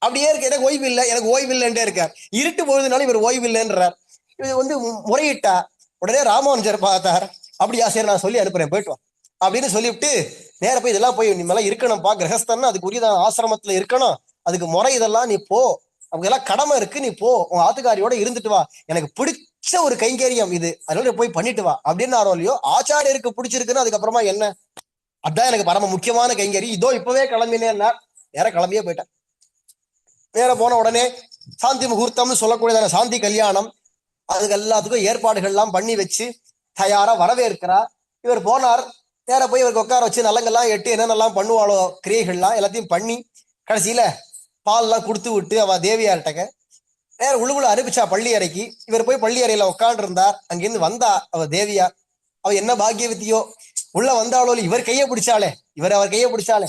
அப்படியே இருக்கு, எனக்கு ஓய்வு இல்லை எனக்கு ஓய்வு இல்லைன்றே இருக்கார். இருட்டு பொழுதுனாலும் இவர் ஓய்வு இல்லைன்றார். இது வந்து முறையிட்டா. உடனே ராமானுஜர் பார்த்தார். அப்படியா, சரி நான் சொல்லி அனுப்புறேன், போயிட்டு வா அப்படின்னு சொல்லிவிட்டு நேர போய் இதெல்லாம் போய் நிம்மலாம் இருக்கணும்ப்பா, கிரகஸ்தன்னா அதுக்கு உரியதான ஆசிரமத்துல இருக்கணும், அதுக்கு முறை இதெல்லாம், நீ போ, அவங்க எல்லாம் கடமை இருக்கு, நீ போ, உங்க ஆத்துக்காரியோட இருந்துட்டு வா, எனக்கு பிடிச்ச ஒரு கைங்கரியம் இது, அதனால போய் பண்ணிட்டு வா அப்படின்னு ஆரோ இல்லையோ ஆச்சாரியருக்கு பிடிச்சிருக்குன்னு அதுக்கப்புறமா என்ன, அதான் எனக்கு பரம முக்கியமான கைங்கறி, இதோ இப்பவே கிளம்பினேன்னா நேர கிளம்பியே போயிட்டேன். நேர போன உடனே சாந்தி முகூர்த்தம்னு சொல்லக்கூடியதான சாந்தி கல்யாணம், அதுக்கு எல்லாத்துக்கும் ஏற்பாடுகள் எல்லாம் பண்ணி வச்சு தயாரா வரவேற்கிறார். இவர் போனார். நேர போய் இவருக்கு உட்கார வச்சு நலங்கெல்லாம் எட்டு என்னென்னலாம் பண்ணுவாளோ கிரியைகள்லாம் எல்லாத்தையும் பண்ணி கடைசியில பால் எல்லாம் கொடுத்து விட்டு அவ தேவியார்கிட்டக்க நேர உழுகுல அனுப்பிச்சா பள்ளி அறைக்கு. இவர் போய் பள்ளி அறையில உட்காந்து இருந்தார். அங்கிருந்து வந்தா அவ தேவியார். அவ என்ன பாக்கியவத்தியோ, உள்ள வந்தாளோ இவர் கையை பிடிச்சாலே, இவர் அவர் கையை பிடிச்சாலே.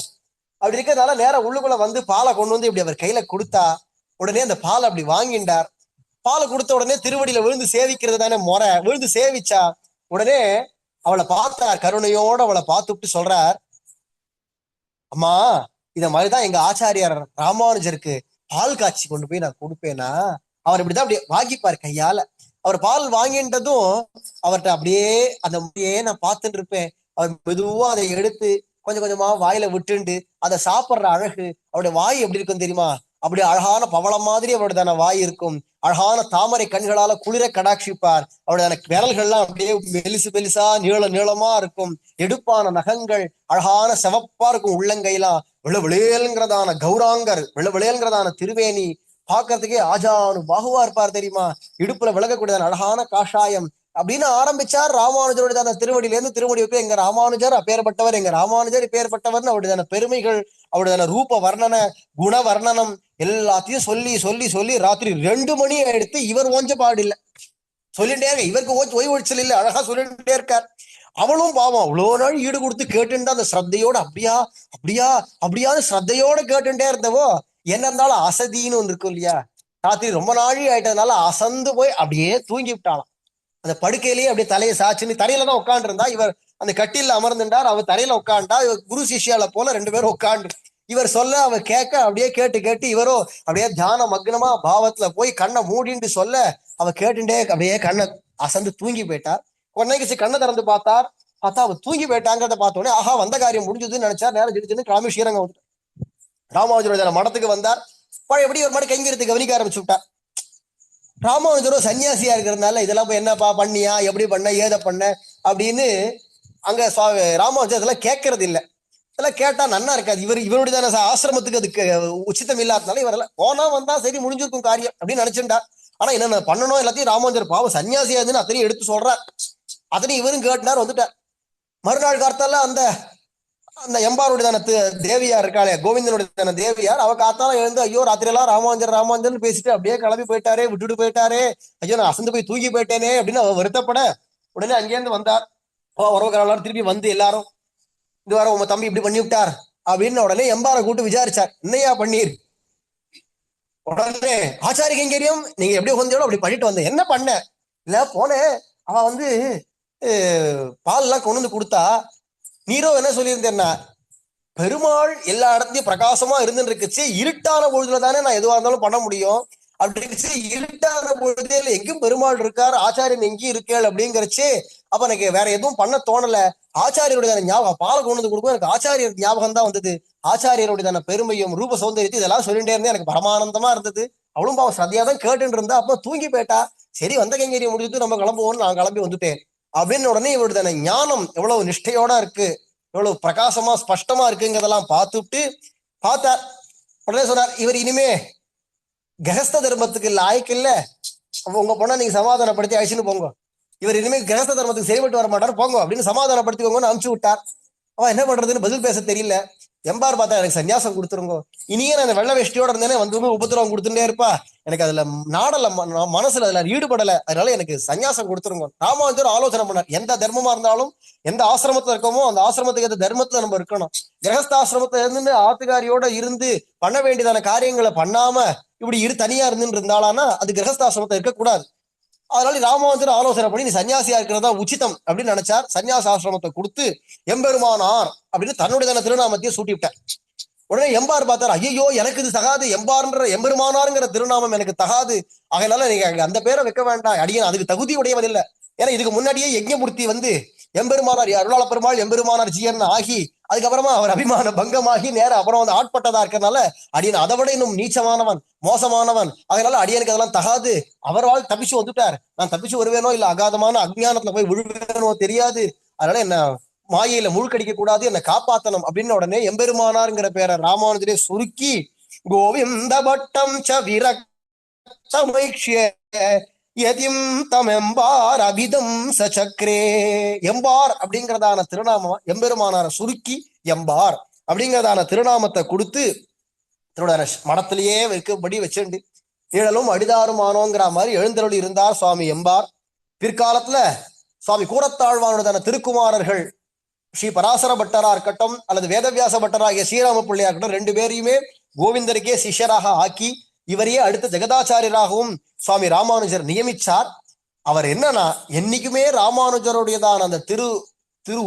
அப்படி இருக்கிறதுனால நேர உள்ளுக்குள்ள வந்து பாலை கொண்டு வந்து இப்படி அவர் கையில கொடுத்தா. உடனே அந்த பால் அப்படி வாங்கிண்டார். பாலை கொடுத்த உடனே திருவடியில விழுந்து சேவிக்கிறது தானே முறை. விழுந்து சேவிச்சா உடனே அவளை பார்த்தார். கருணையோட அவளை பார்த்துட்டு சொல்றார், அம்மா இத மாதிரிதான் எங்க ஆச்சாரியார் ராமானுஜருக்கு பால் காய்ச்சி கொண்டு போய் நான் கொடுப்பேனா, அவர் இப்படிதான் அப்படியே வாங்கிப்பார் கையால. அவர் பால் வாங்கின்றதும் அவர்கிட்ட அப்படியே அந்த மாதிரியே நான் பார்த்துட்டு இருப்பேன். அவர் மெதுவா அதை எடுத்து கொஞ்சம் கொஞ்சமா வாயில விட்டுண்டு அதை சாப்பிடுற அழகு, அவருடைய வாய் எப்படி இருக்கும் தெரியுமா, அப்படியே அழகான பவளம் மாதிரி அவருடைய வாய் இருக்கும். அழகான தாமரை கண்களால குளிர கடாட்சிப்பார். அவருடைய விரல்கள்லாம் அப்படியே மெலிசு மெலிசா நீள நீளமா இருக்கும். எடுப்பான நகங்கள் அழகான செவப்பா இருக்கும். உள்ளங்கையெல்லாம் விளவிளேல்ங்கிறதான கௌராங்கர், விளவிளேல்ங்கிறதான திருவேணி, பாக்குறதுக்கே ஆஜானு பாகுவா இருப்பார் தெரியுமா. இடுப்புல விளக்கக்கூடியதான அழகான காஷாயம் அப்படின்னு ஆரம்பிச்சார். ராமானுஜருடைய அந்த திருவடியிலேருந்து திருவடிக்கு எங்க ராமானுஜர் அப்பேற்பட்டவர், எங்க ராமானுஜர் இப்பேற்பட்டவர்னு அவருடைய பெருமைகள், அவருடைய ரூப வர்ணன குண வர்ணனம் எல்லாத்தையும் சொல்லி சொல்லி சொல்லி ராத்திரி 2 மணி எடுத்து இவர் ஓஞ்ச பாடு இல்லை, சொல்லிட்டே இருக்க. இவருக்கு ஓய்வொழிச்சல் இல்லை, அழகா சொல்லிட்டே இருக்கார். அவளும் பாவம் அவ்வளோ நாள் ஈடு கொடுத்து கேட்டுண்டா அந்த ஸ்ரத்தையோட அப்படியா அப்படியா அப்படியான்னு ஸ்ரத்தையோட கேட்டுட்டே இருந்தவோ என்ன இருந்தாலும் அசதின்னு ஒன்று இருக்கும் இல்லையா. ராத்திரி ரொம்ப நாழி ஆயிட்டதுனால அசந்து போய் அப்படியே தூங்கி விட்டாளாம். அந்த படுக்கையிலேயே அப்படியே தலையை சாச்சுன்னு தரையில தான் உட்காந்து இருந்தா. இவர் அந்த கட்டில அமர்ந்துட்டார், அவர் தரையில உட்காண்டா. இவர் குரு சிஷ்யால போல 2 பேரும் உட்காண்டு இவர் சொல்ல அவர் கேட்க அப்படியே கேட்டு கேட்டு இவரோ அப்படியே தியான மக்னமா பாவத்துல போய் கண்ணை மூடிண்டு சொல்ல அவர் கேட்டுட்டே அப்படியே கண்ணை அசந்து தூங்கி போயிட்டார். உடனே கண்ணை திறந்து பார்த்தா அவர் தூங்கி போயிட்டாங்கிறத பார்த்தோன்னே ஆஹா வந்த காரியம் முடிஞ்சதுன்னு நினைச்சார். நேரம் ஜிடிச்சுன்னு கிளம்பி ஸ்ரீரங்கம் வந்துட்டார். ராமானுஜரோட மடத்துக்கு வந்தார். எப்படி ஒரு மாதிரி கைங்கிறதுக்கு கவனிக்க ஆரம்பிச்சு விட்டார். ராமானுஜரோ சன்னியாசியா இருக்கிறதுனால இதெல்லாம் போய் என்னப்பா பண்ணியா, எப்படி பண்ண, ஏதை பண்ண அப்படின்னு அங்க ராமானுஜர் இதெல்லாம் கேட்கறது இல்லை. இதெல்லாம் கேட்டா நன்னா இருக்காது. இவருடைய தானே ஆசிரமத்துக்கு அதுக்கு உச்சிதம் இல்லாதனால இவரெல்லாம் போனா வந்தா சரி முடிஞ்சிருக்கும் காரியம் அப்படின்னு நினைச்சுட்டா. ஆனா என்னென்ன பண்ணணும் எல்லாத்தையும் ராமானுஜர் பாவம் சன்னியாசியா இருந்து அத்தனையும் எடுத்து சொல்றார். அத்தனையும் இவரும் கேட்டார். வந்துட்டார். மறுநாள் காத்தால அந்த அந்த எம்பாருடைய தேவியார் இருக்காளே, கோவிந்தனுடைய தேவியார், அவ காத்தால எழுந்து ஐயோ ராத்திரி எல்லாம் ராமானுஜர் ராமானுஜர்னு பேசிட்டு அப்படியே கிளம்பி போயிட்டாரே, விட்டுட்டு போயிட்டாரே, ஐயோ நான் அசந்து போய் தூக்கி போயிட்டேனே அப்படின்னு அவ வருத்தப்பட உடனே அங்கேருந்து வந்தார். உறவுக்காரெல்லாம் திருப்பி வந்து எல்லாரும் இந்த வாரம் உங்க தம்பி இப்படி பண்ணி விட்டார் அப்படின்னு உடனே எம்பாரை கூட்டு விசாரிச்சார். என்னையா பண்ணீர்? உடனே ஆச்சாரிய கைங்கரியம் நீங்க எப்படி வந்தீங்களோ அப்படி பண்ணிட்டு வந்தேன். என்ன பண்ண இல்ல போனேன், அவ வந்து பால் எல்லாம் கொண்டு வந்து கொடுத்தா. நீரோ என்ன சொல்லியிருந்தேன்னா, பெருமாள் எல்லா இடத்துலயும் பிரகாசமா இருந்துட்டு இருக்குச்சு, இருட்டான பொழுதுல தானே நான் எதுவா இருந்தாலும் பண்ண முடியும், அப்படிங்கிறச்சு இருட்டான பொழுதே எங்கேயும் பெருமாள் இருக்கார், ஆச்சாரியன் எங்கேயும் இருக்கேள் அப்படிங்கிறச்சு. அப்ப எனக்கு வேற எதுவும் பண்ண தோணல. ஆச்சாரியருடைய ஞாபகம் பாலை கொண்டு வந்து கொடுக்கும், எனக்கு ஆச்சாரியர் ஞாபகம் தான் வந்தது. ஆச்சாரியருடைய பெருமையும் ரூப சௌந்தரியத்தை இதெல்லாம் சொல்லிட்டே இருந்தேன். எனக்கு பரமானந்தமா இருந்தது. அவளும் பாவம் சதியா தான் கேட்டுட்டு இருந்தா. அப்ப தூங்கி போயிட்டா. சரி, வந்த கைங்கரியை முடிச்சுட்டு நம்ம கிளம்புவோம்னு நான் கிளம்பி வந்துட்டேன். அப்படின்னு உடனே இவருடைய ஞானம் எவ்வளவு நிஷ்டையோட இருக்கு, எவ்வளவு பிரகாசமா ஸ்பஷ்டமா இருக்குங்கிறதெல்லாம் பார்த்துட்டு பார்த்தார். உடனே சொன்னார், இவர் இனிமே கிரகஸ்த தர்மத்துக்கு லாய்க்கு இல்ல, உங்க பொண்ணை நீங்க சமாதானப்படுத்தி அழிச்சுன்னு போங்க. இவர் இனிமே கிரகஸ்த தர்மத்துக்கு செயல்பட்டு வர மாட்டார், போங்க அப்படின்னு சமாதானப்படுத்திக்கோங்கன்னு அனுப்பிச்சு விட்டார். அவன் என்ன பண்றதுன்னு பதில் பேச தெரியல. எம்பார் பார்த்தா, எனக்கு சன்னியாசம் கொடுத்துருங்க, இனியே நான் வெள்ள வேஷ்டியோட இருந்தேனே வந்து உபத்திரவம் கொடுத்துட்டே இருப்பா, எனக்கு அதுல நாடல மனசுல அதுல ஈடுபடல, அதனால எனக்கு சன்னியாசம் கொடுத்துருங்க. ராமானுஜர் ஆலோசனை பண்ணார், எந்த தர்மமா இருந்தாலும் எந்த ஆசிரமத்துல இருக்கோமோ அந்த ஆசிரமத்துக்கு ஏற்ற தர்மத்துல நம்ம இருக்கணும். கிரகஸ்தாசிரமத்துல இருந்து ஆத்துக்காரியோட இருந்து பண்ண வேண்டியதான காரியங்களை பண்ணாம இப்படி தனியா இருந்துன்னு இருந்தாலானா அது கிரகஸ்தாசிரமத்தை இருக்கக்கூடாது. அதனால ராமானுஜர் ஆலோசனை பண்ணி நீ சன்னியாசியா இருக்கிறதா உச்சிதம் அப்படின்னு நினைச்சார். சன்னியாச ஆசிரமத்தை கொடுத்து எம்பெருமானார் அப்படின்னு தன்னுடைய திருநாமத்தையே சூட்டி விட்டார். உடனே எம்பார் பார்த்தார், ஐயோ எனக்கு இது தகாது, எம்பார்ன்ற எம்பெருமானாருங்கிற திருநாமம் எனக்கு தகாது, அதனால நீங்க அந்த பேரை வைக்க வேண்டாம், அடியன் அதுக்கு தகுதி உடையவன் இல்லை. ஏன்னா இதுக்கு முன்னாடியே யஜ்ஞமூர்த்தி வந்து எம்பெருமானார் அருளாள பெருமாள் எம்பெருமானார் ஜீயன் ஆகி அதுக்கப்புறமா அவர் அபிமான பங்கமாகி நேரம் அப்புறம் வந்து ஆட்பட்டதா இருக்கிறதுனால அடியன் அதை விட இன்னும் நீச்சமானவன், மோசமானவன், அதனால அடியனுக்கு அதெல்லாம் தகாது. அவரால் தப்பிச்சு வந்துட்டார், நான் தப்பிச்சு வருவேனோ இல்ல அகாதமான அஜ்ஞானத்துல போய் விழுவேனோ தெரியாது, அதனால என்ன மாயையில முழுக்கடிக்க கூடாது, என்னை காப்பாத்தணும் அப்படின்னு உடனே எம்பெருமானார்ங்கிற பேரை ராமானுஜரே சுருக்கி கோவிந்த பட்டம் ச விரக்ஷ யதிம் தமெம்பார் அபிதம் சச்சக்ரே. எம்பார் அப்படிங்கிறதான திருநாமம் எம்பெருமானார சுருக்கி எம்பார் அப்படிங்கிறதான திருநாமத்தை கொடுத்து தன்னுடைய மடத்திலேயே வைக்கப்படி வச்சுண்டு நிழலும் அடிதாருமானோங்கிற மாதிரி எழுந்தருளி இருந்தார் சுவாமி எம்பார். பிற்காலத்துல சுவாமி கூரத்தாழ்வானுடைய திருக்குமாரர்கள் ஸ்ரீ பராசர பட்டரா இருக்கட்டும் அல்லது வேதவியாச பட்டராகிய ஸ்ரீராம பிள்ளையா இருக்கட்டும், ரெண்டு பேரையுமே கோவிந்தருக்கே சிஷ்யராக ஆக்கி இவரையே அடுத்த ஜெகதாச்சாரியராகவும் சுவாமி ராமானுஜர் நியமிச்சார். அவர் என்னன்னா என்னைக்குமே ராமானுஜருடையதான அந்த திரு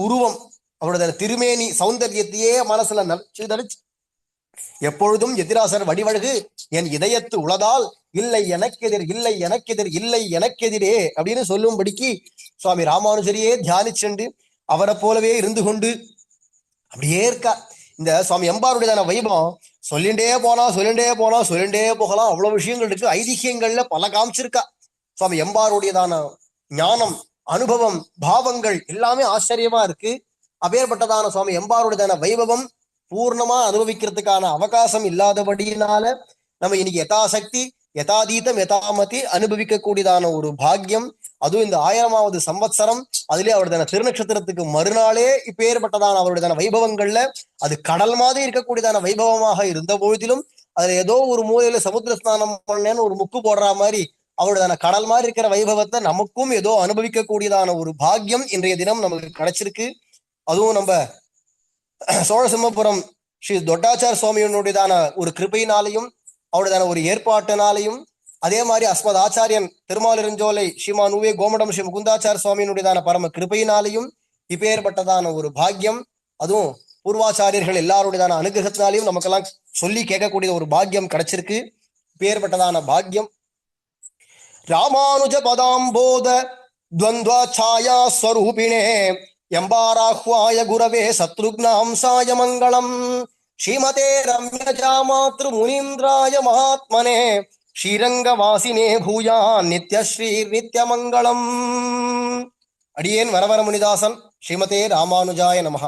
உருவம் அவருடைய திருமேனி சௌந்தரியத்தையே மனசுல நடிச்சு எப்பொழுதும் எதிராசர் வடிவழகு என் இதயத்து உளதால் இல்லை எனக்கெதிர் இல்லை எனக்கெதிர் இல்லை எனக்கெதிரே அப்படின்னு சொல்லும்படிக்கு சுவாமி ராமானுஜரையே தியானிச்சுண்டு அவரை போலவே இருந்து கொண்டு அப்படியே இருக்கா. இந்த சுவாமி எம்பாருடையதான வைபவம் சொல்லிண்டே போகலாம், அவ்வளவு விஷயங்கள் இருக்கு. ஐதிஹியங்கள்ல பல காமிச்சிருக்கா. சுவாமி எம்பாருடையதான ஞானம், அனுபவம், பாவங்கள் எல்லாமே ஆச்சரியமா இருக்கு. அப்பேற்பட்டதான சுவாமி எம்பாருடையதான வைபவம் பூர்ணமா அனுபவிக்கிறதுக்கான அவகாசம் இல்லாதபடியினால நம்ம இன்னைக்கு யதாசக்தி யதாதீதம் யதாமதி அனுபவிக்க கூடியதான ஒரு பாக்கியம். அதுவும் இந்த 1000வது சம்வத்சரம், அதுலயே அவருடைய திருநட்சத்திரத்துக்கு மறுநாளே இப்பேற்பட்டதான அவருடைய வைபவங்கள்ல அது கடல் மாதிரி இருக்கக்கூடியதான வைபவமாக இருந்த பொழுதிலும் அதுல ஏதோ ஒரு மூலையில சமுத்திர ஸ்நானம் பண்ணேன்னு ஒரு முக்கு போடுற மாதிரி அவருடைய கடல் மாதிரி இருக்கிற வைபவத்தை நமக்கும் ஏதோ அனுபவிக்க கூடியதான ஒரு பாக்கியம் இன்றைய தினம் நமக்கு கிடைச்சிருக்கு. அதுவும் நம்ம சோழசிம்மபுரம் ஸ்ரீ தொட்டாச்சார் சுவாமியினுடையதான ஒரு கிருபையினாலையும் அவருடையதான ஒரு ஏற்பாட்டினாலையும் அதே மாதிரி அஸ்மத் ஆச்சாரியன் திருமாலிருஞ்சோலை ஸ்ரீமான் உவே கோமடம் ஸ்ரீ முகுந்தாச்சார சுவாமியினுடையதான பரம கிருபையினாலையும் இப்பேற்பட்டதான ஒரு பாக்கியம், அதுவும் பூர்வாச்சாரியர்கள் எல்லாருடையதான அனுகிரகத்தினாலையும் நமக்கெல்லாம் சொல்லி கேட்கக்கூடிய ஒரு பாக்கியம் கிடைச்சிருக்கு. இப்பேற்பட்டதான பாக்கியம் ராமானுஜ பதாம்போத துவந்த்வ சாயா ஸ்வரூபிணே எம்பாராஹ்வாய குரவே சத்ருக்னாம்சாய மங்களம் ஸ்ரீமதே ரம்யஜாமாத்ரு முனீந்திராய மகாத்மனே ஸ்ரீரங்கவாசினே பூயா நித்யஸ்ரீ நித்யமங்கலம். அடியேன் வரவர முனிதாசன். ஸ்ரீமதே ராமானுஜாய நமஹ.